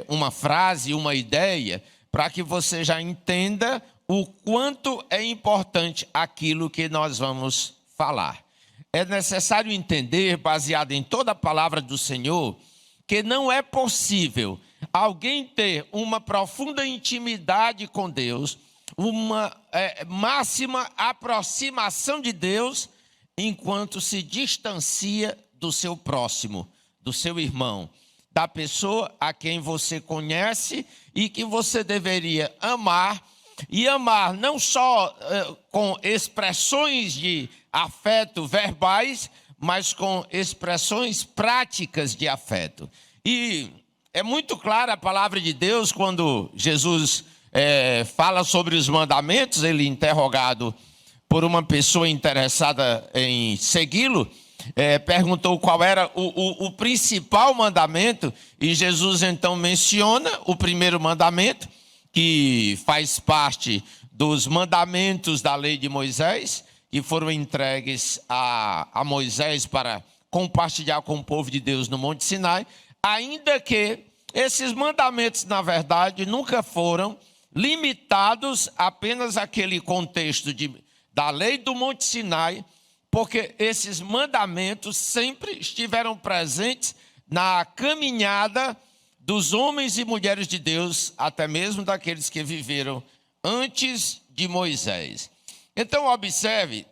uma frase, uma ideia, para que você já entenda o quanto é importante aquilo que nós vamos falar. É necessário entender, baseado em toda a palavra do Senhor, que não é possível alguém ter uma profunda intimidade com Deus, uma máxima aproximação de Deus, enquanto se distancia do seu próximo, do seu irmão, da pessoa a quem você conhece e que você deveria amar, e amar não só com expressões de afeto verbais, mas com expressões práticas de afeto. E é muito clara a palavra de Deus quando Jesus fala sobre os mandamentos. Ele, interrogado por uma pessoa interessada em segui-lo, perguntou qual era o principal mandamento, e Jesus então menciona o primeiro mandamento, que faz parte dos mandamentos da lei de Moisés, que foram entregues a Moisés para compartilhar com o povo de Deus no Monte Sinai, ainda que esses mandamentos, na verdade, nunca foram limitados apenas àquele contexto da lei do Monte Sinai, porque esses mandamentos sempre estiveram presentes na caminhada dos homens e mulheres de Deus, até mesmo daqueles que viveram antes de Moisés. Então, observe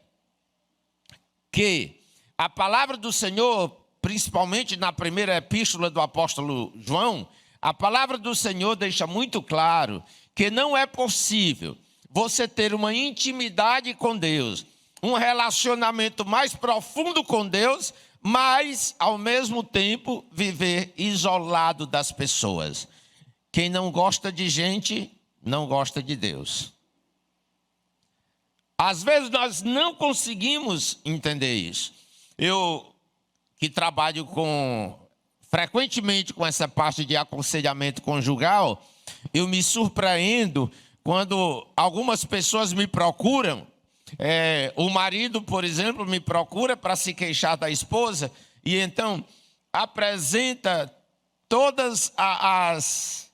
que a palavra do Senhor, principalmente na primeira epístola do apóstolo João, a palavra do Senhor deixa muito claro que não é possível você ter uma intimidade com Deus, um relacionamento mais profundo com Deus, mas, ao mesmo tempo, viver isolado das pessoas. Quem não gosta de gente, não gosta de Deus. Às vezes nós não conseguimos entender isso. Eu, que trabalho frequentemente com essa parte de aconselhamento conjugal, eu me surpreendo quando algumas pessoas me procuram. O marido, por exemplo, me procura para se queixar da esposa, e então apresenta todas as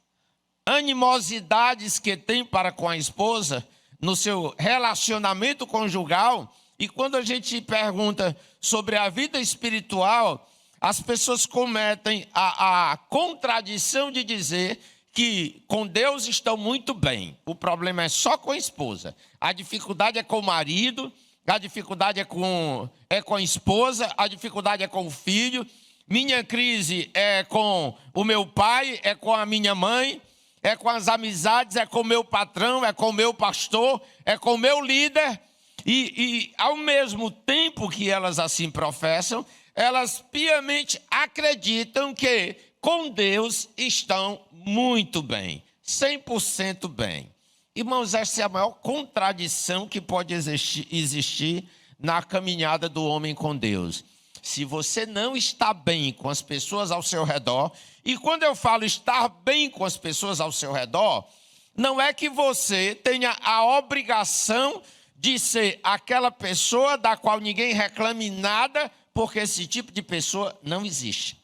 animosidades que tem para com a esposa no seu relacionamento conjugal. E quando a gente pergunta sobre a vida espiritual, as pessoas cometem a contradição de dizer que com Deus estão muito bem. O problema é só com a esposa. A dificuldade é com o marido, a dificuldade é com a esposa, a dificuldade é com o filho. Minha crise é com o meu pai, é com a minha mãe, é com as amizades, é com o meu patrão, é com o meu pastor, é com o meu líder. E ao mesmo tempo que elas assim professam, elas piamente acreditam que com Deus estão muito bem, 100% bem. Irmãos, essa é a maior contradição que pode existir na caminhada do homem com Deus. Se você não está bem com as pessoas ao seu redor, e quando eu falo estar bem com as pessoas ao seu redor, não é que você tenha a obrigação de ser aquela pessoa da qual ninguém reclame nada, porque esse tipo de pessoa não existe.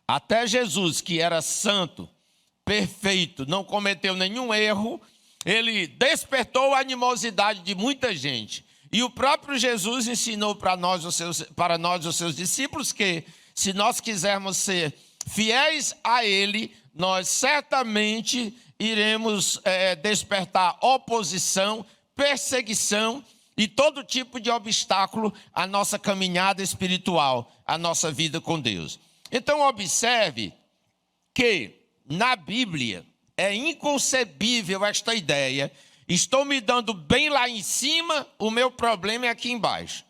Até Jesus, que era santo, perfeito, não cometeu nenhum erro, ele despertou a animosidade de muita gente. E o próprio Jesus ensinou para nós, os seus discípulos, que se nós quisermos ser fiéis a ele, nós certamente iremos despertar oposição, perseguição e todo tipo de obstáculo à nossa caminhada espiritual, à nossa vida com Deus. Então, observe que na Bíblia é inconcebível esta ideia: estou me dando bem lá em cima, o meu problema é aqui embaixo.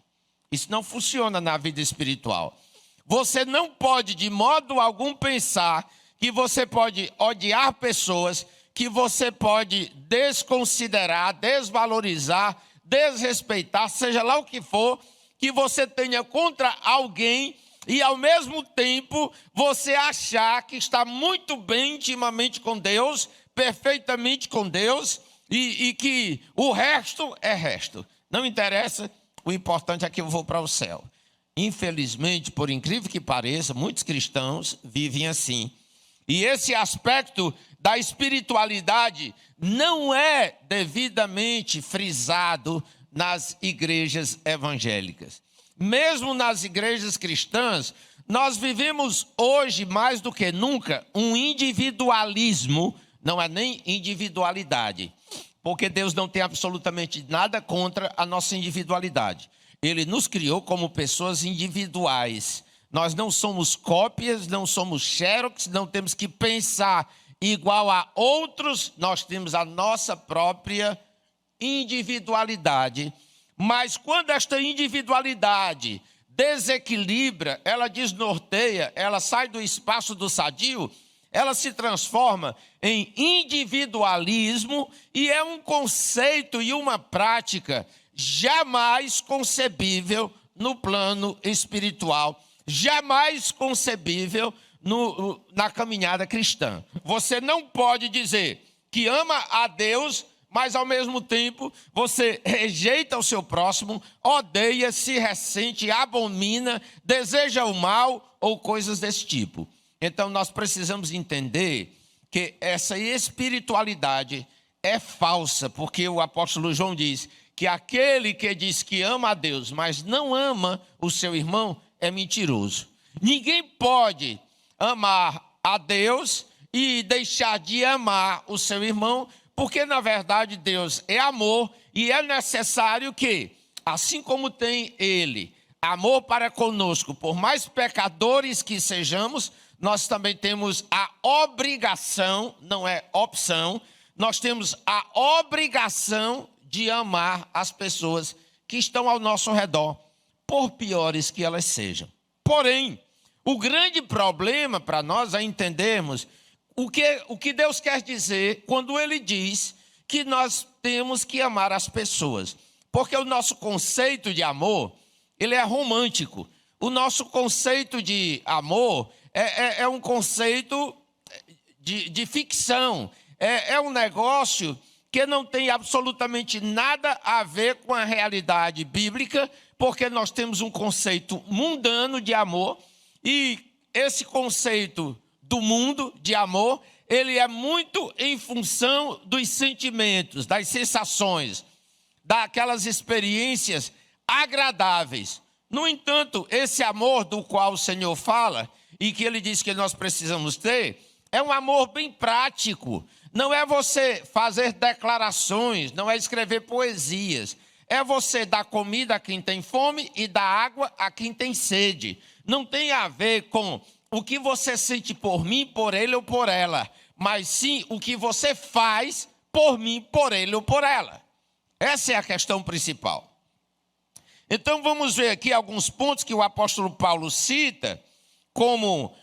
Isso não funciona na vida espiritual. Você não pode, de modo algum, pensar que você pode odiar pessoas, que você pode desconsiderar, desvalorizar, desrespeitar, seja lá o que for, que você tenha contra alguém, e ao mesmo tempo você achar que está muito bem intimamente com Deus, perfeitamente com Deus, e que o resto é resto. Não interessa, o importante é que eu vou para o céu. Infelizmente, por incrível que pareça, muitos cristãos vivem assim. E esse aspecto da espiritualidade não é devidamente frisado nas igrejas evangélicas. Mesmo nas igrejas cristãs, nós vivemos hoje, mais do que nunca, um individualismo, não é nem individualidade, porque Deus não tem absolutamente nada contra a nossa individualidade. Ele nos criou como pessoas individuais. Nós não somos cópias, não somos xerox, não temos que pensar igual a outros, nós temos a nossa própria individualidade. Mas quando esta individualidade desequilibra, ela desnorteia, ela sai do espaço do sadio, ela se transforma em individualismo e é um conceito e uma prática jamais concebível no plano espiritual, jamais concebível na caminhada cristã. Você não pode dizer que ama a Deus, mas ao mesmo tempo você rejeita o seu próximo, odeia, se ressente, abomina, deseja o mal ou coisas desse tipo. Então nós precisamos entender que essa espiritualidade é falsa, porque o apóstolo João diz que aquele que diz que ama a Deus, mas não ama o seu irmão, é mentiroso. Ninguém pode amar a Deus e deixar de amar o seu irmão, porque na verdade Deus é amor e é necessário que, assim como tem Ele amor para conosco, por mais pecadores que sejamos, nós também temos a obrigação, não é opção, nós temos a obrigação de amar as pessoas que estão ao nosso redor, por piores que elas sejam. Porém, o grande problema para nós é entendermos o que Deus quer dizer quando Ele diz que nós temos que amar as pessoas. Porque o nosso conceito de amor, ele é romântico. O nosso conceito de amor é um conceito de ficção. É um negócio que não tem absolutamente nada a ver com a realidade bíblica, porque nós temos um conceito mundano de amor, e esse conceito do mundo de amor, ele é muito em função dos sentimentos, das sensações, daquelas experiências agradáveis. No entanto, esse amor do qual o Senhor fala, e que Ele diz que nós precisamos ter, é um amor bem prático. Não é você fazer declarações, não é escrever poesias. É você dar comida a quem tem fome e dar água a quem tem sede. Não tem a ver com o que você sente por mim, por ele ou por ela, mas sim o que você faz por mim, por ele ou por ela. Essa é a questão principal. Então vamos ver aqui alguns pontos que o apóstolo Paulo cita como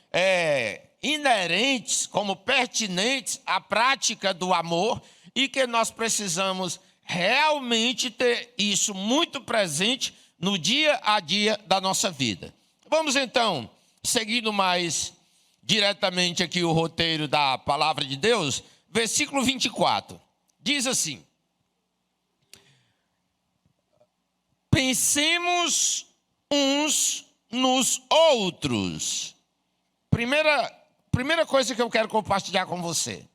inerentes, como pertinentes à prática do amor, e que nós precisamos realmente ter isso muito presente no dia a dia da nossa vida. Vamos então, seguindo mais diretamente aqui o roteiro da palavra de Deus, versículo 24, diz assim: pensemos uns nos outros. Primeira coisa que eu quero compartilhar com você.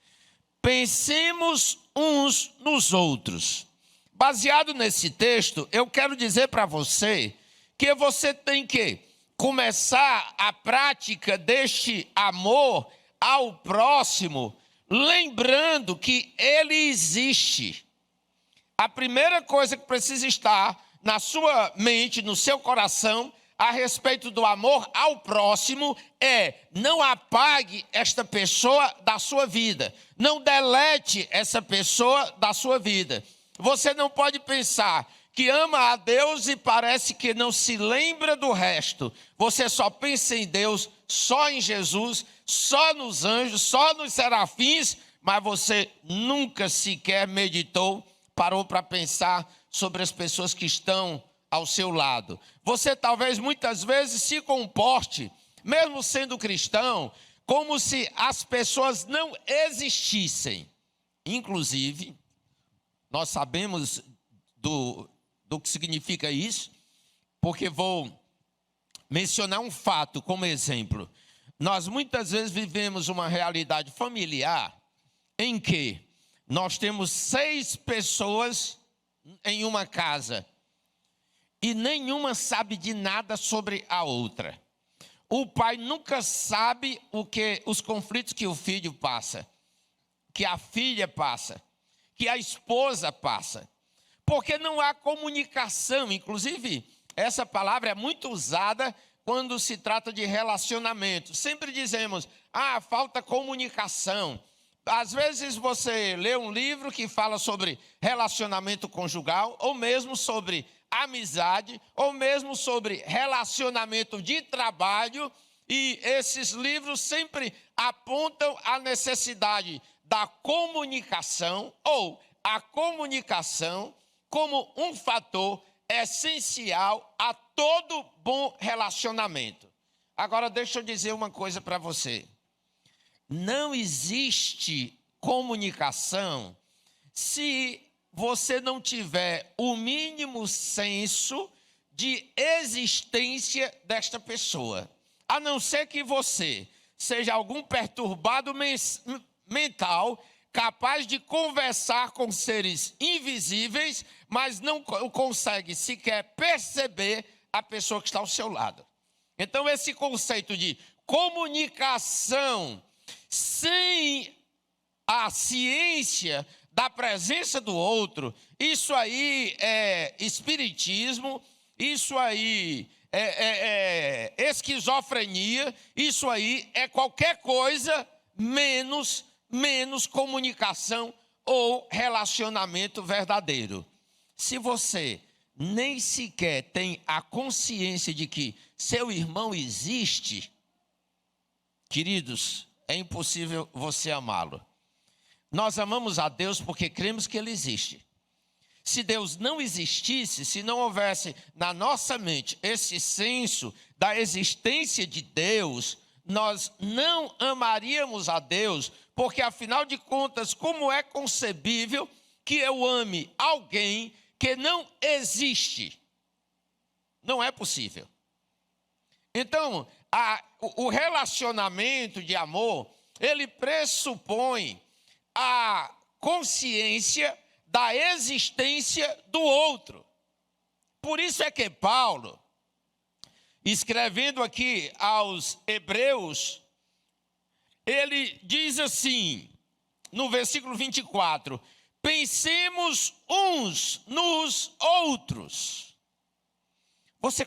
Pensemos uns nos outros. Baseado nesse texto, eu quero dizer para você que você tem que começar a prática deste amor ao próximo, lembrando que ele existe. A primeira coisa que precisa estar na sua mente, no seu coração, a respeito do amor ao próximo é: não apague esta pessoa da sua vida. Não delete essa pessoa da sua vida. Você não pode pensar que ama a Deus e parece que não se lembra do resto. Você só pensa em Deus, só em Jesus, só nos anjos, só nos serafins, mas você nunca sequer meditou, parou para pensar sobre as pessoas que estão ao seu lado. Você talvez muitas vezes se comporte, mesmo sendo cristão, como se as pessoas não existissem. Inclusive, nós sabemos do que significa isso, porque vou mencionar um fato como exemplo. Nós muitas vezes vivemos uma realidade familiar em que nós temos 6 pessoas em uma casa e nenhuma sabe de nada sobre a outra. O pai nunca sabe os conflitos que o filho passa, que a filha passa, que a esposa passa, porque não há comunicação. Inclusive, essa palavra é muito usada quando se trata de relacionamento. Sempre dizemos, falta comunicação. Às vezes você lê um livro que fala sobre relacionamento conjugal, ou mesmo sobre amizade, ou mesmo sobre relacionamento de trabalho, e esses livros sempre apontam a necessidade da comunicação, ou a comunicação como um fator essencial a todo bom relacionamento. Agora, deixa eu dizer uma coisa para você. Não existe comunicação se você não tiver o mínimo senso de existência desta pessoa. A não ser que você seja algum perturbado mental, capaz de conversar com seres invisíveis, mas não consegue sequer perceber a pessoa que está ao seu lado. Então, esse conceito de comunicação sem a ciência da presença do outro, isso aí é espiritismo, isso aí é esquizofrenia, isso aí é qualquer coisa menos comunicação ou relacionamento verdadeiro. Se você nem sequer tem a consciência de que seu irmão existe, queridos, é impossível você amá-lo. Nós amamos a Deus porque cremos que Ele existe. Se Deus não existisse, se não houvesse na nossa mente esse senso da existência de Deus, nós não amaríamos a Deus, porque afinal de contas, como é concebível que eu ame alguém que não existe? Não é possível. Então, o relacionamento de amor, ele pressupõe a consciência da existência do outro. Por isso é que Paulo, escrevendo aqui aos Hebreus, ele diz assim, no versículo 24, pensemos uns nos outros. Você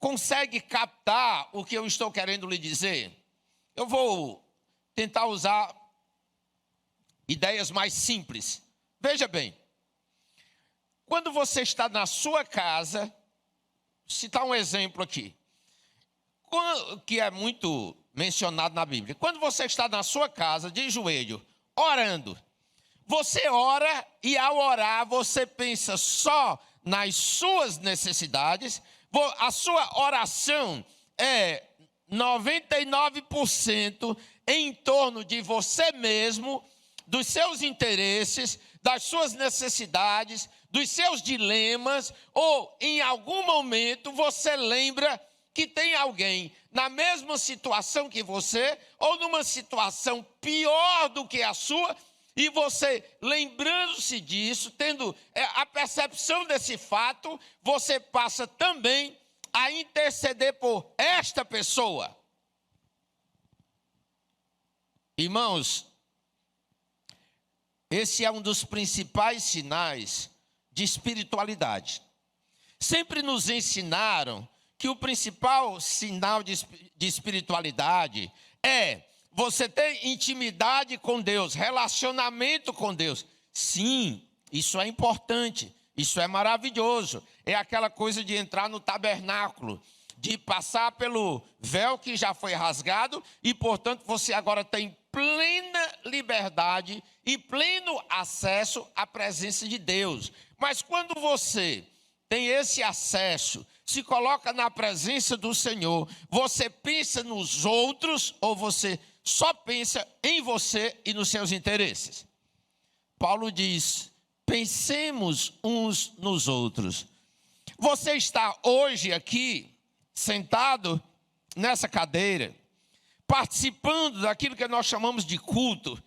consegue captar o que eu estou querendo lhe dizer? Eu vou tentar usar ideias mais simples. Veja bem, quando você está na sua casa, vou citar um exemplo aqui, que é muito mencionado na Bíblia. Quando você está na sua casa, de joelho, orando, você ora e ao orar você pensa só nas suas necessidades, a sua oração é 99% em torno de você mesmo, dos seus interesses, das suas necessidades, dos seus dilemas, ou em algum momento você lembra que tem alguém na mesma situação que você, ou numa situação pior do que a sua, e você, lembrando-se disso, tendo a percepção desse fato, você passa também a interceder por esta pessoa. Irmãos, esse é um dos principais sinais de espiritualidade. Sempre nos ensinaram que o principal sinal de espiritualidade é você ter intimidade com Deus, relacionamento com Deus. Sim, isso é importante, isso é maravilhoso. É aquela coisa de entrar no tabernáculo, de passar pelo véu que já foi rasgado e, portanto, você agora tem plena liberdade e pleno acesso à presença de Deus. Mas quando você tem esse acesso, se coloca na presença do Senhor, você pensa nos outros ou você só pensa em você e nos seus interesses? Paulo diz, pensemos uns nos outros. Você está hoje aqui, sentado nessa cadeira, participando daquilo que nós chamamos de culto,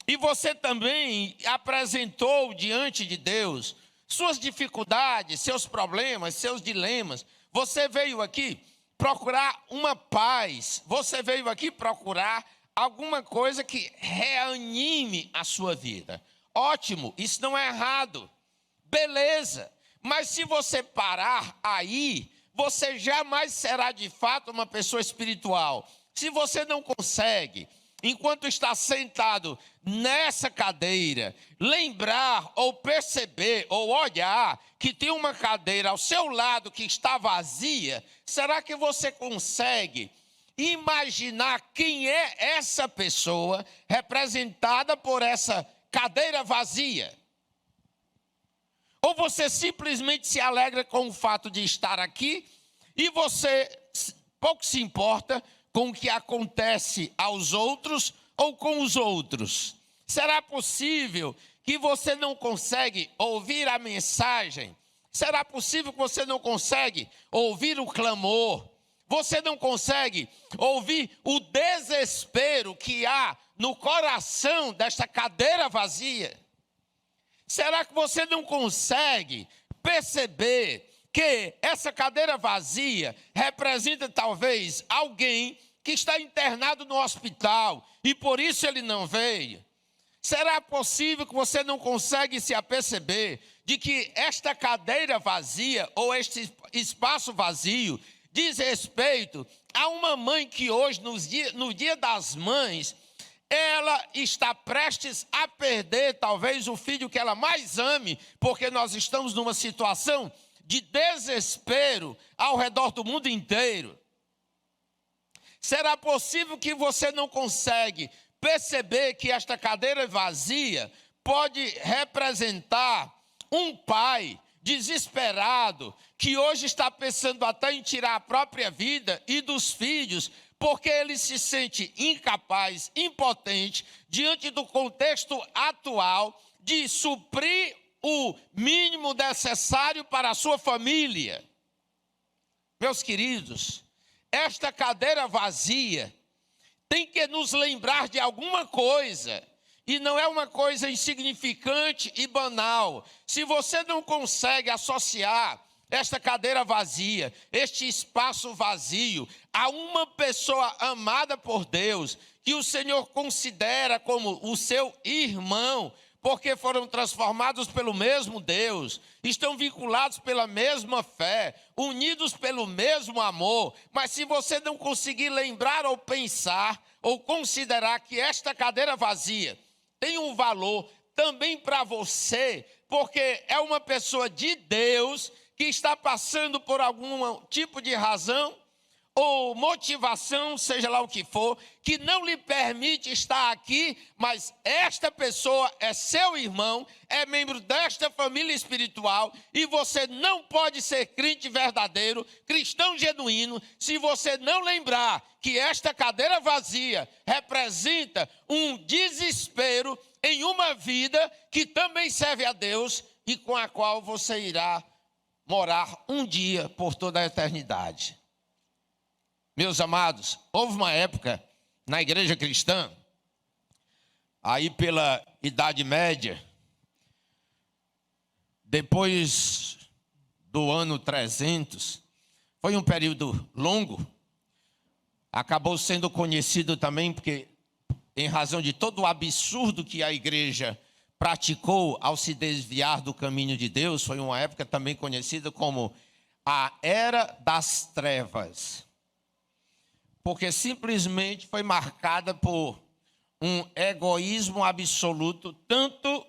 e você também apresentou diante de Deus suas dificuldades, seus problemas, seus dilemas, você veio aqui procurar uma paz, você veio aqui procurar alguma coisa que reanime a sua vida. Ótimo, isso não é errado, beleza, mas se você parar aí, você jamais será de fato uma pessoa espiritual. Se você não consegue, enquanto está sentado nessa cadeira, lembrar ou perceber ou olhar que tem uma cadeira ao seu lado que está vazia, será que você consegue imaginar quem é essa pessoa representada por essa cadeira vazia? Ou você simplesmente se alegra com o fato de estar aqui e você pouco se importa com o que acontece aos outros ou com os outros? Será possível que você não consegue ouvir a mensagem? Será possível que você não consegue ouvir o clamor? Você não consegue ouvir o desespero que há no coração desta cadeira vazia? Será que você não consegue perceber que essa cadeira vazia representa talvez alguém que está internado no hospital e por isso ele não veio? Será possível que você não consegue se aperceber de que esta cadeira vazia ou este espaço vazio diz respeito a uma mãe que hoje, no dia das mães, ela está prestes a perder talvez o filho que ela mais ame, porque nós estamos numa situação de desespero ao redor do mundo inteiro? Será possível que você não consegue perceber que esta cadeira vazia pode representar um pai desesperado que hoje está pensando até em tirar a própria vida e dos filhos, porque ele se sente incapaz, impotente, diante do contexto atual, de suprir o mínimo necessário para a sua família? Meus queridos, esta cadeira vazia tem que nos lembrar de alguma coisa, e não é uma coisa insignificante e banal. Se você não consegue associar esta cadeira vazia, este espaço vazio, a uma pessoa amada por Deus, que o Senhor considera como o seu irmão, porque foram transformados pelo mesmo Deus, estão vinculados pela mesma fé, unidos pelo mesmo amor, mas se você não conseguir lembrar ou pensar, ou considerar que esta cadeira vazia tem um valor também para você, porque é uma pessoa de Deus que está passando por algum tipo de razão ou motivação, seja lá o que for, que não lhe permite estar aqui, mas esta pessoa é seu irmão, é membro desta família espiritual, e você não pode ser crente verdadeiro, cristão genuíno, se você não lembrar que esta cadeira vazia representa um desespero em uma vida que também serve a Deus e com a qual você irá morar um dia por toda a eternidade. Meus amados, houve uma época na igreja cristã, aí pela Idade Média, depois do ano 300, foi um período longo, acabou sendo conhecido também porque, em razão de todo o absurdo que a igreja praticou ao se desviar do caminho de Deus, foi uma época também conhecida como a Era das Trevas, porque simplesmente foi marcada por um egoísmo absoluto, tanto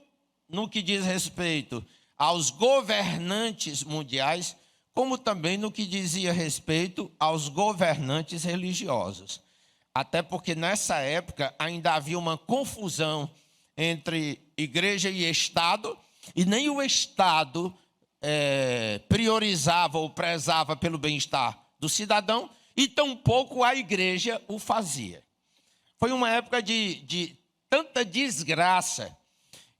no que diz respeito aos governantes mundiais, como também no que dizia respeito aos governantes religiosos. Até porque nessa época ainda havia uma confusão entre igreja e Estado, e nem o Estado priorizava ou prezava pelo bem-estar do cidadão, e tampouco a igreja o fazia. Foi uma época de tanta desgraça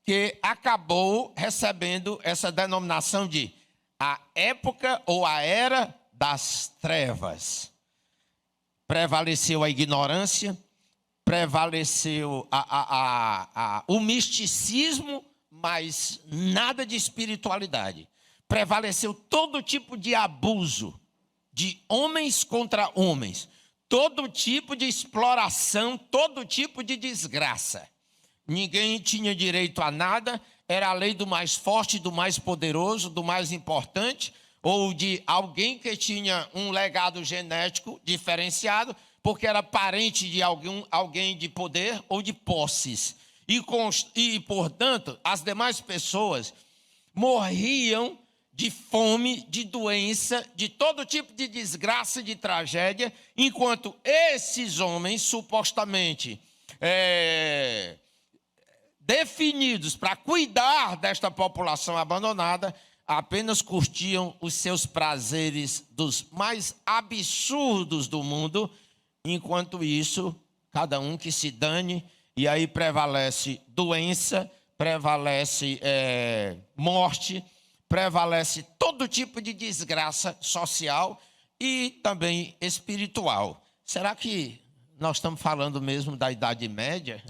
que acabou recebendo essa denominação de a época ou a era das trevas. prevaleceu a ignorância, prevaleceu o misticismo, mas nada de espiritualidade. Prevaleceu todo tipo de abuso, de homens contra homens, todo tipo de exploração, todo tipo de desgraça. Ninguém tinha direito a nada, era a lei do mais forte, do mais poderoso, do mais importante, ou de alguém que tinha um legado genético diferenciado, porque era parente de alguém de poder ou de posses. E, portanto, as demais pessoas morriam de fome, de doença, de todo tipo de desgraça, de tragédia, enquanto esses homens, supostamente definidos para cuidar desta população abandonada, apenas curtiam os seus prazeres dos mais absurdos do mundo. Enquanto isso, cada um que se dane, e aí prevalece doença, prevalece morte, prevalece todo tipo de desgraça social e também espiritual. Será que nós estamos falando mesmo da Idade Média?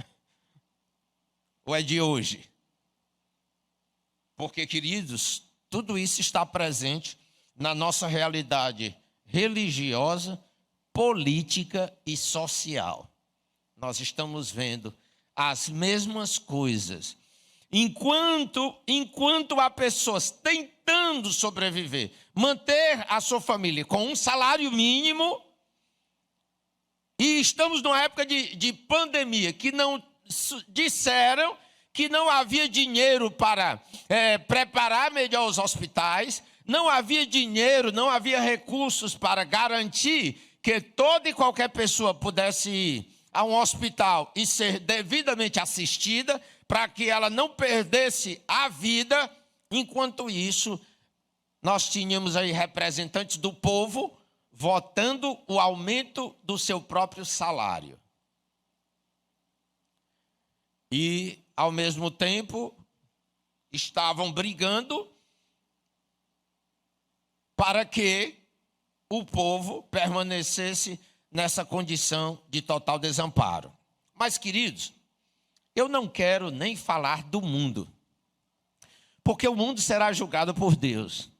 Ou é de hoje? Porque, queridos, tudo isso está presente na nossa realidade religiosa, política e social. Nós estamos vendo as mesmas coisas. Enquanto há pessoas tentando sobreviver, manter a sua família com um salário mínimo, e estamos numa época de pandemia, que não disseram que não havia dinheiro para preparar melhor os hospitais, não havia dinheiro, não havia recursos para garantir que toda e qualquer pessoa pudesse ir a um hospital e ser devidamente assistida, para que ela não perdesse a vida. Enquanto isso, nós tínhamos aí representantes do povo votando o aumento do seu próprio salário. E, ao mesmo tempo, estavam brigando para que o povo permanecesse nessa condição de total desamparo. Mas, queridos, eu não quero nem falar do mundo, porque o mundo será julgado por Deus.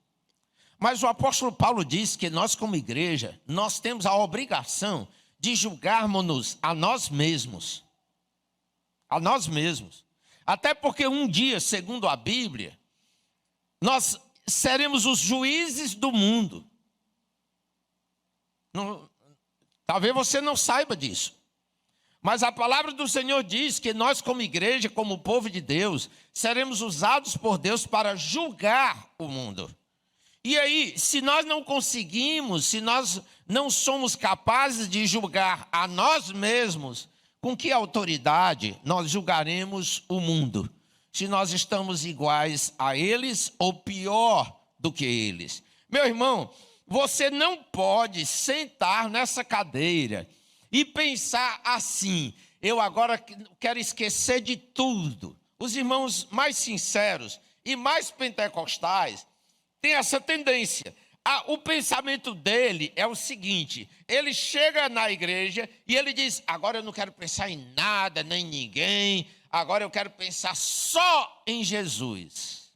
Mas o apóstolo Paulo diz que nós, como igreja, nós temos a obrigação de julgarmos-nos a nós mesmos. A nós mesmos. Até porque um dia, segundo a Bíblia, nós seremos os juízes do mundo. Talvez você não saiba disso. Mas a palavra do Senhor diz que nós, como igreja, como povo de Deus, seremos usados por Deus para julgar o mundo. E aí, se nós não conseguimos, se nós não somos capazes de julgar a nós mesmos, com que autoridade nós julgaremos o mundo? Se nós estamos iguais a eles ou pior do que eles? Meu irmão, você não pode sentar nessa cadeira e pensar assim: eu agora quero esquecer de tudo. Os irmãos mais sinceros e mais pentecostais têm essa tendência. O pensamento dele é o seguinte: ele chega na igreja e ele diz: agora eu não quero pensar em nada, nem em ninguém, agora eu quero pensar só em Jesus.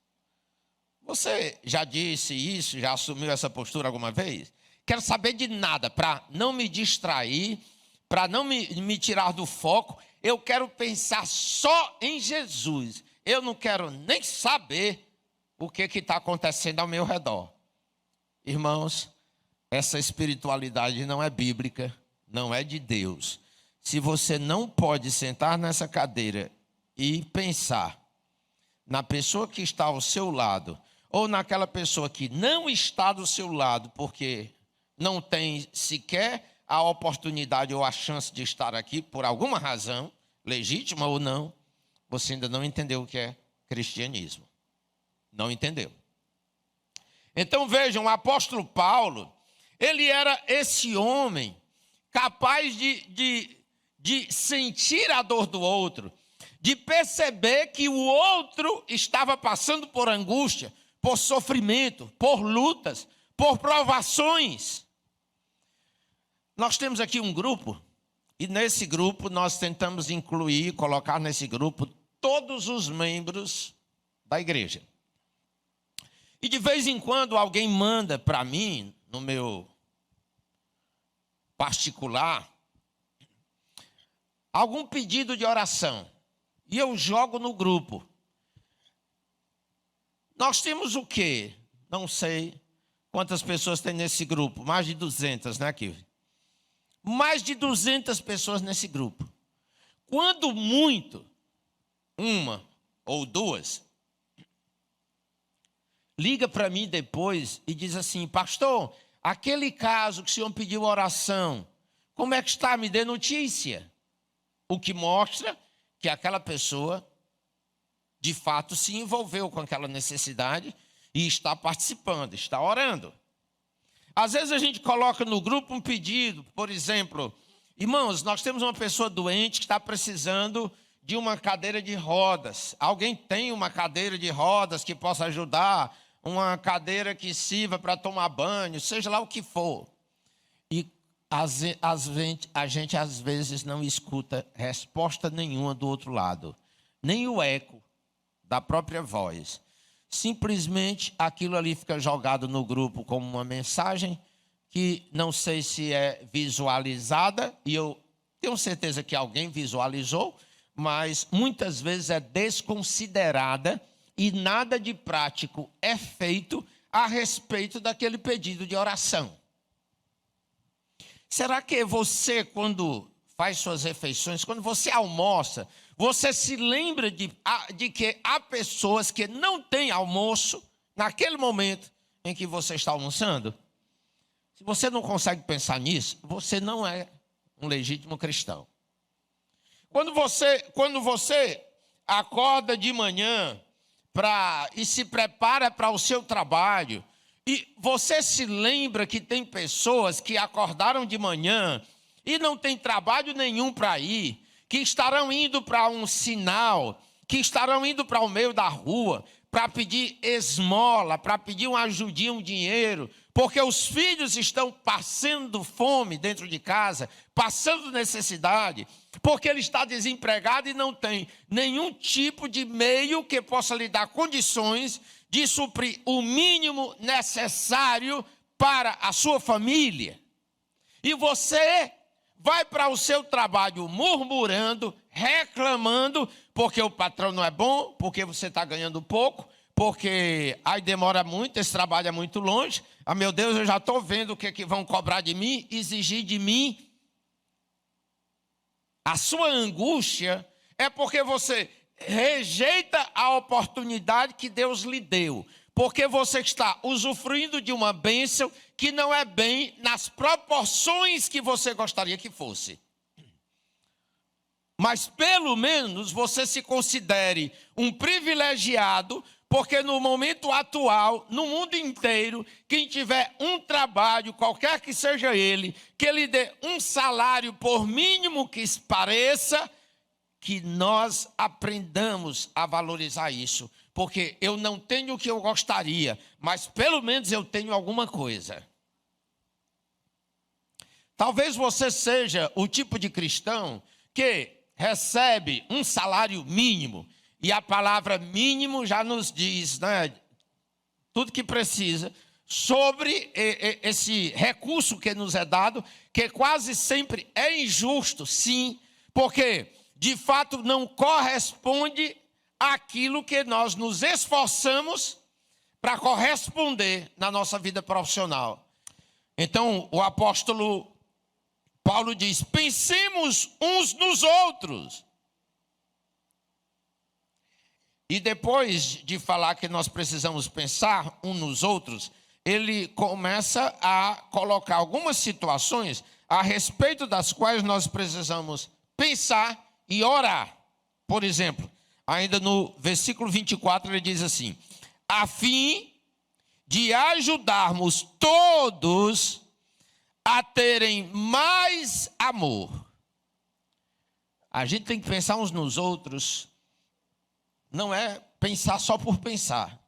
Você já disse isso, já assumiu essa postura alguma vez? Quero saber de nada, para não me distrair, para não me tirar do foco, eu quero pensar só em Jesus. Eu não quero nem saber o que está acontecendo ao meu redor. Irmãos, essa espiritualidade não é bíblica, não é de Deus. Se você não pode sentar nessa cadeira e pensar na pessoa que está ao seu lado, ou naquela pessoa que não está do seu lado, porque não tem sequer a oportunidade ou a chance de estar aqui por alguma razão, legítima ou não, você ainda não entendeu o que é cristianismo. Não entendeu. Então vejam, o apóstolo Paulo, ele era esse homem capaz de sentir a dor do outro, de perceber que o outro estava passando por angústia, por sofrimento, por lutas, por provações. Nós temos aqui um grupo, e nesse grupo nós tentamos incluir, colocar nesse grupo todos os membros da igreja. E de vez em quando alguém manda para mim, no meu particular, algum pedido de oração. E eu jogo no grupo. Nós temos o quê? Não sei quantas pessoas tem nesse grupo. Mais de 200, né, Kiv? Mais de 200 pessoas nesse grupo. Quando muito, uma ou duas, liga para mim depois e diz assim: pastor, aquele caso que o senhor pediu oração, como é que está? Me dê notícia. O que mostra que aquela pessoa, de fato, se envolveu com aquela necessidade e está participando, está orando. Às vezes a gente coloca no grupo um pedido, por exemplo, irmãos, nós temos uma pessoa doente que está precisando de uma cadeira de rodas. Alguém tem uma cadeira de rodas que possa ajudar? Uma cadeira que sirva para tomar banho, seja lá o que for. E a gente às vezes não escuta resposta nenhuma do outro lado, nem o eco da própria voz. Simplesmente aquilo ali fica jogado no grupo como uma mensagem que não sei se é visualizada, e eu tenho certeza que alguém visualizou, mas muitas vezes é desconsiderada e nada de prático é feito a respeito daquele pedido de oração. Será que você, quando faz suas refeições, quando você almoça, você se lembra de que há pessoas que não têm almoço naquele momento em que você está almoçando? Se você não consegue pensar nisso, você não é um legítimo cristão. Quando você acorda de manhã e se prepara para o seu trabalho, e você se lembra que tem pessoas que acordaram de manhã e não tem trabalho nenhum para ir, que estarão indo para um sinal, que estarão indo para o meio da rua para pedir esmola, para pedir uma ajudinha, um dinheiro, porque os filhos estão passando fome dentro de casa, passando necessidade, porque ele está desempregado e não tem nenhum tipo de meio que possa lhe dar condições de suprir o mínimo necessário para a sua família. E você vai para o seu trabalho murmurando, reclamando, porque o patrão não é bom, porque você está ganhando pouco, porque aí demora muito, esse trabalho é muito longe. Ah, meu Deus, eu já estou vendo o que vão cobrar de mim, exigir de mim. A sua angústia é porque você rejeita a oportunidade que Deus lhe deu, porque você está usufruindo de uma bênção que não é bem nas proporções que você gostaria que fosse. Mas pelo menos você se considere um privilegiado, porque no momento atual, no mundo inteiro, quem tiver um trabalho, qualquer que seja ele, que lhe dê um salário, por mínimo que pareça, que nós aprendamos a valorizar isso. Porque eu não tenho o que eu gostaria, mas pelo menos eu tenho alguma coisa. Talvez você seja o tipo de cristão que recebe um salário mínimo, e a palavra mínimo já nos diz, né, tudo que precisa sobre esse recurso que nos é dado, que quase sempre é injusto, sim, porque de fato não corresponde àquilo que nós nos esforçamos para corresponder na nossa vida profissional. Então, o apóstolo Paulo diz: pensemos uns nos outros. E depois de falar que nós precisamos pensar uns nos outros, ele começa a colocar algumas situações a respeito das quais nós precisamos pensar e orar. Por exemplo, ainda no versículo 24, ele diz assim: a fim de ajudarmos todos a terem mais amor. A gente tem que pensar uns nos outros, não é pensar só por pensar.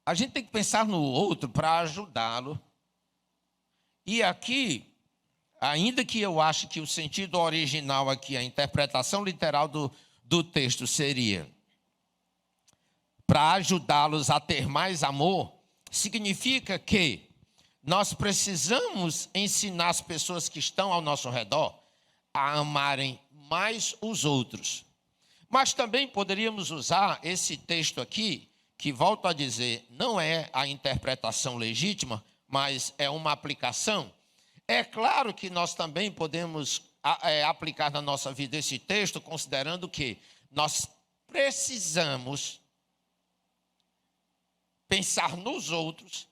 A gente tem que pensar no outro para ajudá-lo E aqui, ainda que eu ache que o sentido original aqui, a interpretação literal do texto seria para ajudá-los a ter mais amor, significa que nós precisamos ensinar as pessoas que estão ao nosso redor a amarem mais os outros. Mas também poderíamos usar esse texto aqui, que, volto a dizer, não é a interpretação legítima, mas é uma aplicação. É claro que nós também podemos aplicar na nossa vida esse texto, considerando que nós precisamos pensar nos outros,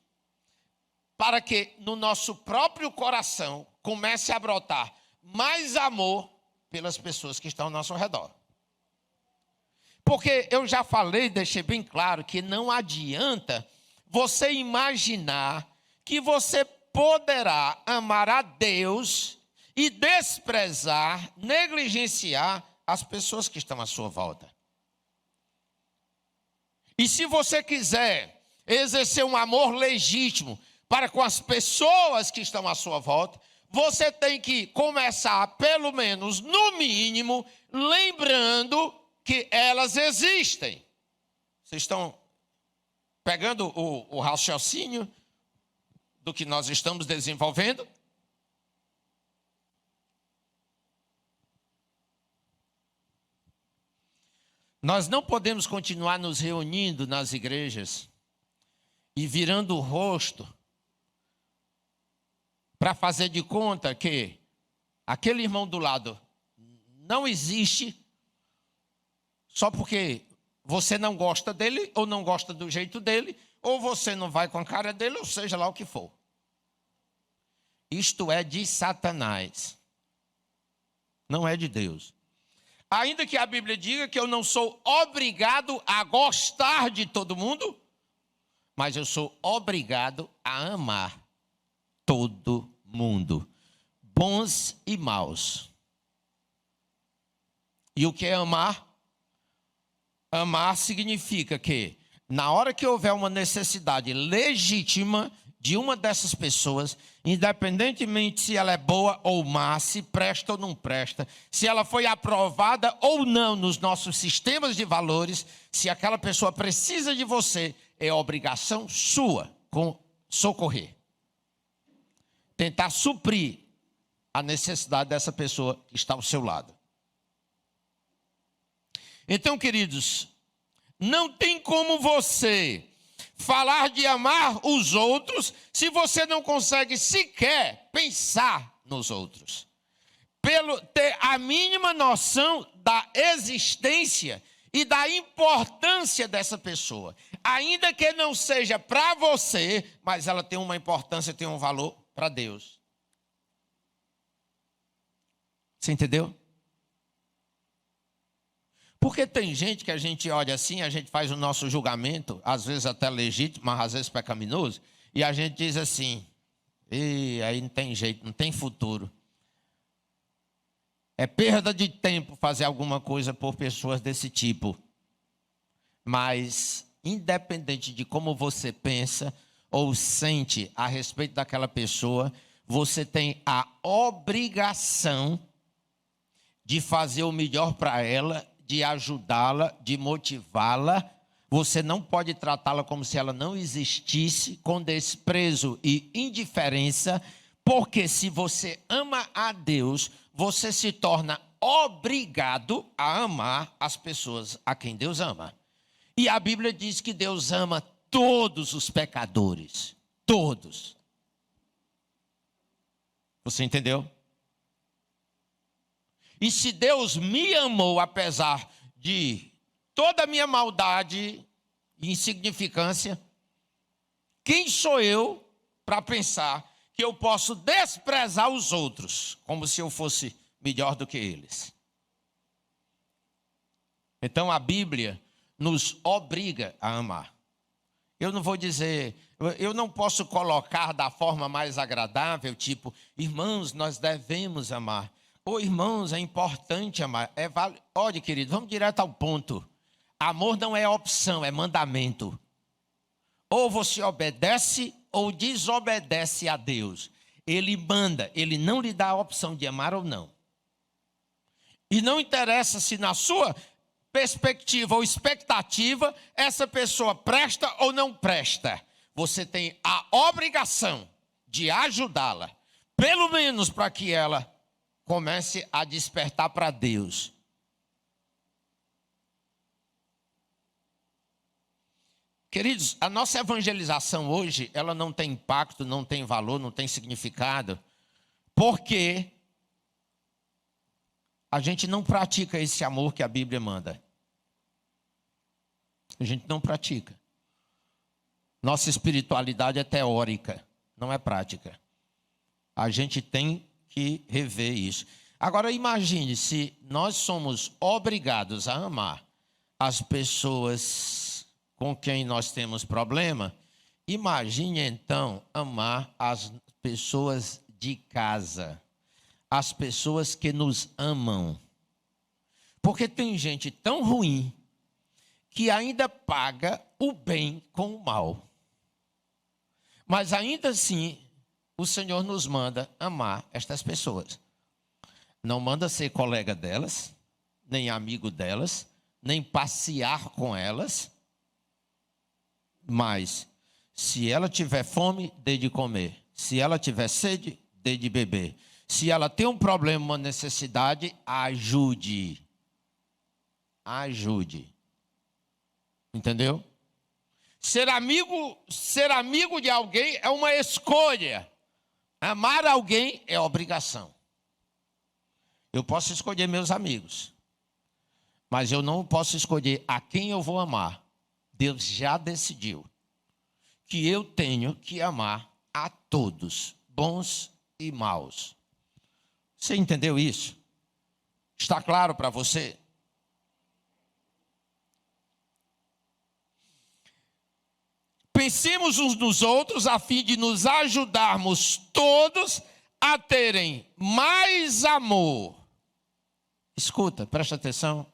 para que no nosso próprio coração comece a brotar mais amor pelas pessoas que estão ao nosso redor. Porque eu já falei, deixei bem claro, que não adianta você imaginar que você poderá amar a Deus e desprezar, negligenciar as pessoas que estão à sua volta. E se você quiser exercer um amor legítimo para com as pessoas que estão à sua volta, você tem que começar, pelo menos, no mínimo, lembrando que elas existem. Vocês estão pegando o raciocínio do que nós estamos desenvolvendo? Nós não podemos continuar nos reunindo nas igrejas e virando o rosto para fazer de conta que aquele irmão do lado não existe só porque você não gosta dele ou não gosta do jeito dele, ou você não vai com a cara dele, ou seja lá o que for. Isto é de Satanás, não é de Deus. Ainda que a Bíblia diga que eu não sou obrigado a gostar de todo mundo, mas eu sou obrigado a amar todo mundo, bons e maus. E o que é amar? Amar significa que, na hora que houver uma necessidade legítima de uma dessas pessoas, independentemente se ela é boa ou má, se presta ou não presta, se ela foi aprovada ou não nos nossos sistemas de valores, se aquela pessoa precisa de você, é obrigação sua socorrer. Tentar suprir a necessidade dessa pessoa que está ao seu lado. Então, queridos, não tem como você falar de amar os outros se você não consegue sequer pensar nos outros. Pelo ter a mínima noção da existência e da importância dessa pessoa. Ainda que não seja para você, mas ela tem uma importância, tem um valor para Deus. Você entendeu? Porque tem gente que a gente olha assim, a gente faz o nosso julgamento, às vezes até legítimo, mas às vezes pecaminoso, e a gente diz assim, aí não tem jeito, não tem futuro. É perda de tempo fazer alguma coisa por pessoas desse tipo. Mas, independente de como você pensa ou sente a respeito daquela pessoa, você tem a obrigação de fazer o melhor para ela, de ajudá-la, de motivá-la. Você não pode tratá-la como se ela não existisse, com desprezo e indiferença, porque se você ama a Deus, você se torna obrigado a amar as pessoas a quem Deus ama. E a Bíblia diz que Deus ama todos os pecadores. Todos. Você entendeu? E se Deus me amou, apesar de toda a minha maldade e insignificância, quem sou eu para pensar que eu posso desprezar os outros, como se eu fosse melhor do que eles? Então a Bíblia nos obriga a amar. Eu não vou dizer, eu não posso colocar da forma mais agradável, tipo, irmãos, nós devemos amar. Ô, irmãos, é importante amar. Olha, querido, vamos direto ao ponto. Amor não é opção, é mandamento. Ou você obedece ou desobedece a Deus. Ele manda, ele não lhe dá a opção de amar ou não. E não interessa se na sua perspectiva ou expectativa essa pessoa presta ou não presta. Você tem a obrigação de ajudá-la, pelo menos para que ela comece a despertar para Deus. Queridos, a nossa evangelização hoje, ela não tem impacto, não tem valor, não tem significado, porque a gente não pratica esse amor que a Bíblia manda. A gente não pratica. Nossa espiritualidade é teórica, não é prática. A gente tem que rever isso. Agora imagine se nós somos obrigados a amar as pessoas com quem nós temos problema. Imagine então amar as pessoas de casa, as pessoas que nos amam. Porque tem gente tão ruim que ainda paga o bem com o mal. Mas ainda assim, o Senhor nos manda amar estas pessoas. Não manda ser colega delas, nem amigo delas, nem passear com elas. Mas, se ela tiver fome, dê de comer. Se ela tiver sede, dê de beber. Se ela tem um problema, uma necessidade, ajude. Ajude. Entendeu? Ser amigo de alguém é uma escolha. Amar alguém é obrigação. Eu posso escolher meus amigos, mas eu não posso escolher a quem eu vou amar. Deus já decidiu que eu tenho que amar a todos, bons e maus. Você entendeu isso? Está claro para você? Pensemos uns nos outros a fim de nos ajudarmos todos a terem mais amor. Escuta, presta atenção.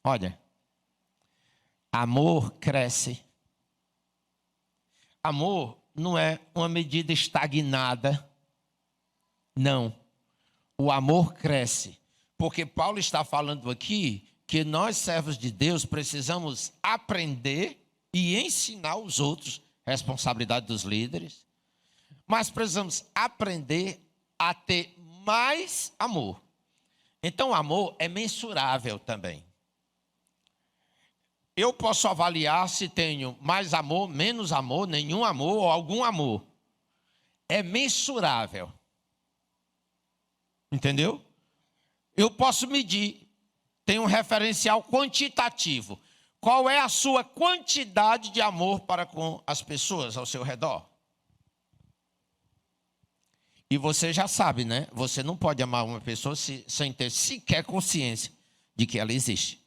Olha. Amor cresce. Amor não é uma medida estagnada. Não. O amor cresce. Porque Paulo está falando aqui que nós, servos de Deus, precisamos aprender e ensinar os outros, responsabilidade dos líderes. Mas precisamos aprender a ter mais amor. Então, o amor é mensurável também. Eu posso avaliar se tenho mais amor, menos amor, nenhum amor ou algum amor. É mensurável. Entendeu? Eu posso medir. Tem um referencial quantitativo. Qual é a sua quantidade de amor para com as pessoas ao seu redor? E você já sabe, né? Você não pode amar uma pessoa sem ter sequer consciência de que ela existe.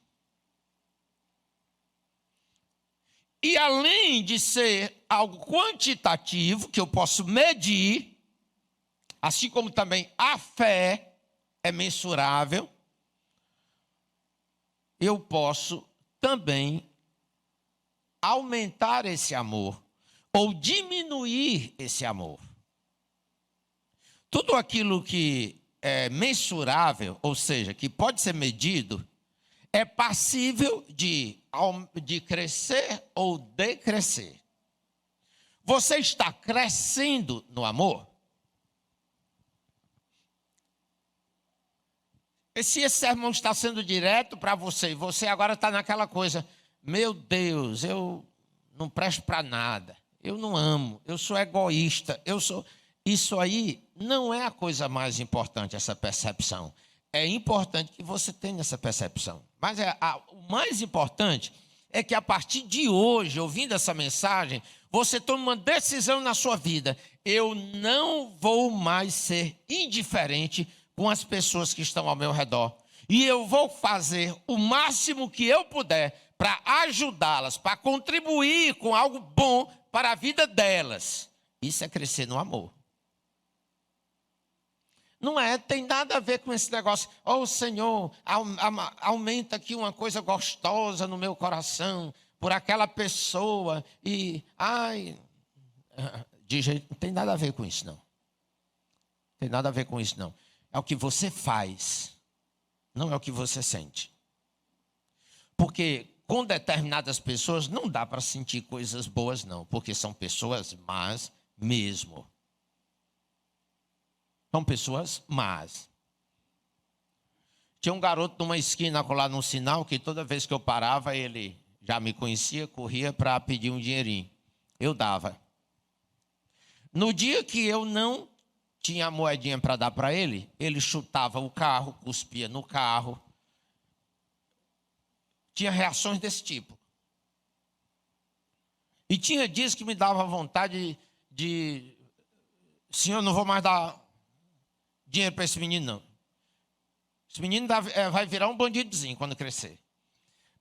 E além de ser algo quantitativo, que eu posso medir, assim como também a fé é mensurável, eu posso também aumentar esse amor ou diminuir esse amor. Tudo aquilo que é mensurável, ou seja, que pode ser medido, é passível de crescer ou decrescer. Você está crescendo no amor? Se esse sermão está sendo direto para você, e você agora está naquela coisa, meu Deus, eu não presto para nada, eu não amo, eu sou egoísta, Isso aí não é a coisa mais importante, essa percepção. É importante que você tenha essa percepção. Mas o mais importante é que a partir de hoje, ouvindo essa mensagem, você tome uma decisão na sua vida. Eu não vou mais ser indiferente com as pessoas que estão ao meu redor. E eu vou fazer o máximo que eu puder para ajudá-las, para contribuir com algo bom para a vida delas. Isso é crescer no amor. Não tem nada a ver com esse negócio. Oh, Senhor, aumenta aqui uma coisa gostosa no meu coração por aquela pessoa. Não tem nada a ver com isso, não. Tem nada a ver com isso, não. É o que você faz, não é o que você sente. Porque com determinadas pessoas não dá para sentir coisas boas, não. Porque são pessoas más mesmo. São pessoas más. Tinha um garoto numa esquina lá num sinal que toda vez que eu parava, ele já me conhecia, corria para pedir um dinheirinho. Eu dava. No dia que eu não tinha moedinha para dar para ele, ele chutava o carro, cuspia no carro. Tinha reações desse tipo. E tinha dias que me dava vontade de senhor, não vou mais dar dinheiro para esse menino, não. Esse menino vai virar um bandidozinho quando crescer.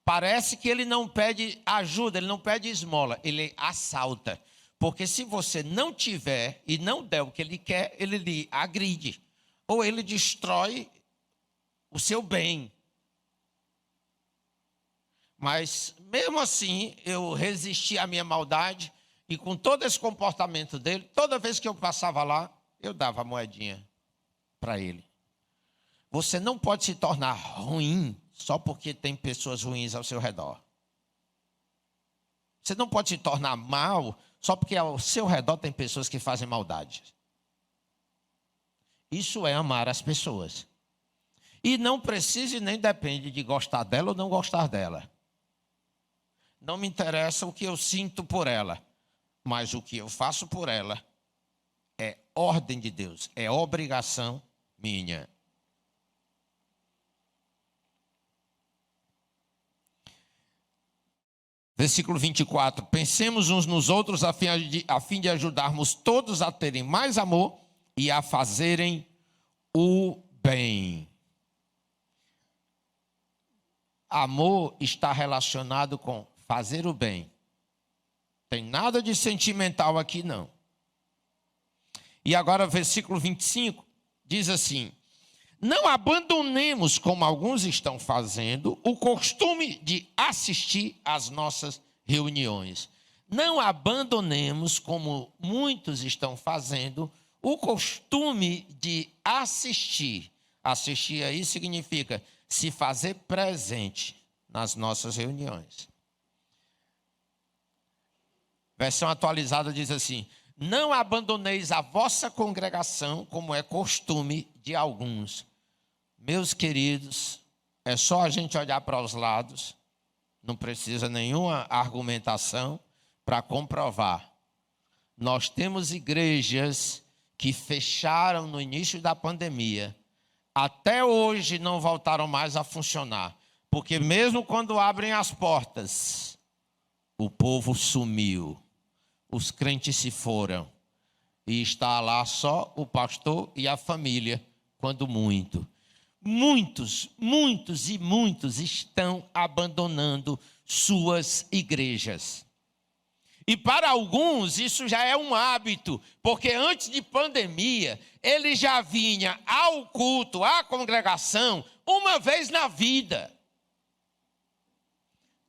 Parece que ele não pede ajuda, ele não pede esmola, ele assalta. Porque se você não tiver e não der o que ele quer, ele lhe agride. Ou ele destrói o seu bem. Mas, mesmo assim, eu resisti à minha maldade. E com todo esse comportamento dele, toda vez que eu passava lá, eu dava a moedinha para ele. Você não pode se tornar ruim só porque tem pessoas ruins ao seu redor. Você não pode se tornar mal só porque ao seu redor tem pessoas que fazem maldade. Isso é amar as pessoas. E não precisa e nem depende de gostar dela ou não gostar dela. Não me interessa o que eu sinto por ela, mas o que eu faço por ela é ordem de Deus, é obrigação minha. Versículo 24. Pensemos uns nos outros a fim de ajudarmos todos a terem mais amor e a fazerem o bem. Amor está relacionado com fazer o bem. Tem nada de sentimental aqui, não. E agora, versículo 25, diz assim: não abandonemos, como alguns estão fazendo, o costume de assistir às nossas reuniões. Não abandonemos, como muitos estão fazendo, o costume de assistir. Assistir aí significa se fazer presente nas nossas reuniões. Versão atualizada diz assim: não abandoneis a vossa congregação, como é costume de alguns. Meus queridos, é só a gente olhar para os lados, não precisa nenhuma argumentação para comprovar. Nós temos igrejas que fecharam no início da pandemia, até hoje não voltaram mais a funcionar, porque mesmo quando abrem as portas, o povo sumiu. Os crentes se foram e está lá só o pastor e a família, quando muito. Muitos estão abandonando suas igrejas. E para alguns isso já é um hábito, porque antes de pandemia, ele já vinha ao culto, à congregação, uma vez na vida.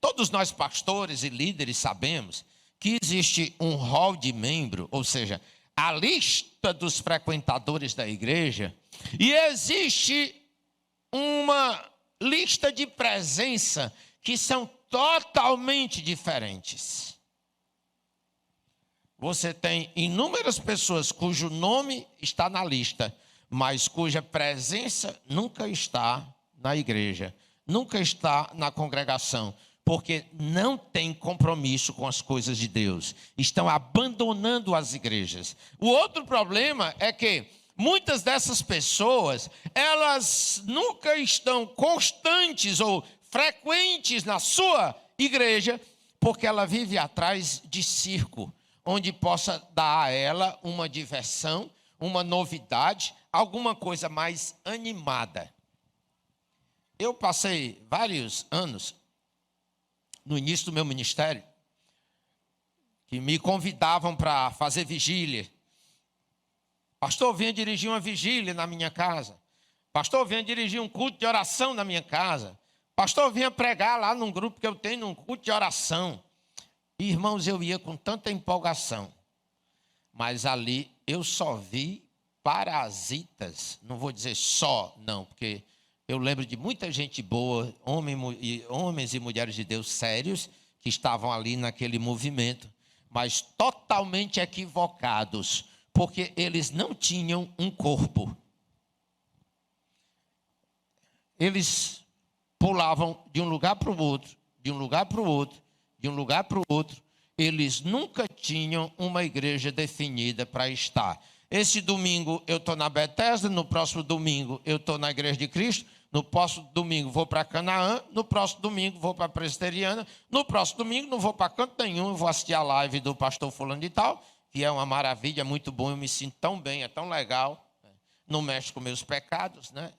Todos nós pastores e líderes sabemos que existe um rol de membro, ou seja, a lista dos frequentadores da igreja, e existe uma lista de presença que são totalmente diferentes. Você tem inúmeras pessoas cujo nome está na lista, mas cuja presença nunca está na igreja, nunca está na congregação, porque não tem compromisso com as coisas de Deus. Estão abandonando as igrejas. O outro problema é que muitas dessas pessoas, elas nunca estão constantes ou frequentes na sua igreja, porque ela vive atrás de circo, onde possa dar a ela uma diversão, uma novidade, alguma coisa mais animada. Eu passei vários anos no início do meu ministério, que me convidavam para fazer vigília. Pastor, venha dirigir uma vigília na minha casa. Pastor, venha dirigir um culto de oração na minha casa. Pastor, venha pregar lá num grupo que eu tenho, num culto de oração. Irmãos, eu ia com tanta empolgação, mas ali eu só vi parasitas, não vou dizer só, não, porque eu lembro de muita gente boa, homens e mulheres de Deus sérios, que estavam ali naquele movimento, mas totalmente equivocados, porque eles não tinham um corpo. Eles pulavam de um lugar para o outro, de um lugar para o outro, de um lugar para o outro. Eles nunca tinham uma igreja definida para estar. Esse domingo eu estou na Bethesda, no próximo domingo eu estou na Igreja de Cristo, no próximo domingo vou para Canaã, no próximo domingo vou para a Presbiteriana, no próximo domingo não vou para canto nenhum, eu vou assistir a live do pastor fulano de tal, que é uma maravilha, é muito bom, eu me sinto tão bem, é tão legal, não mexe com meus pecados, né?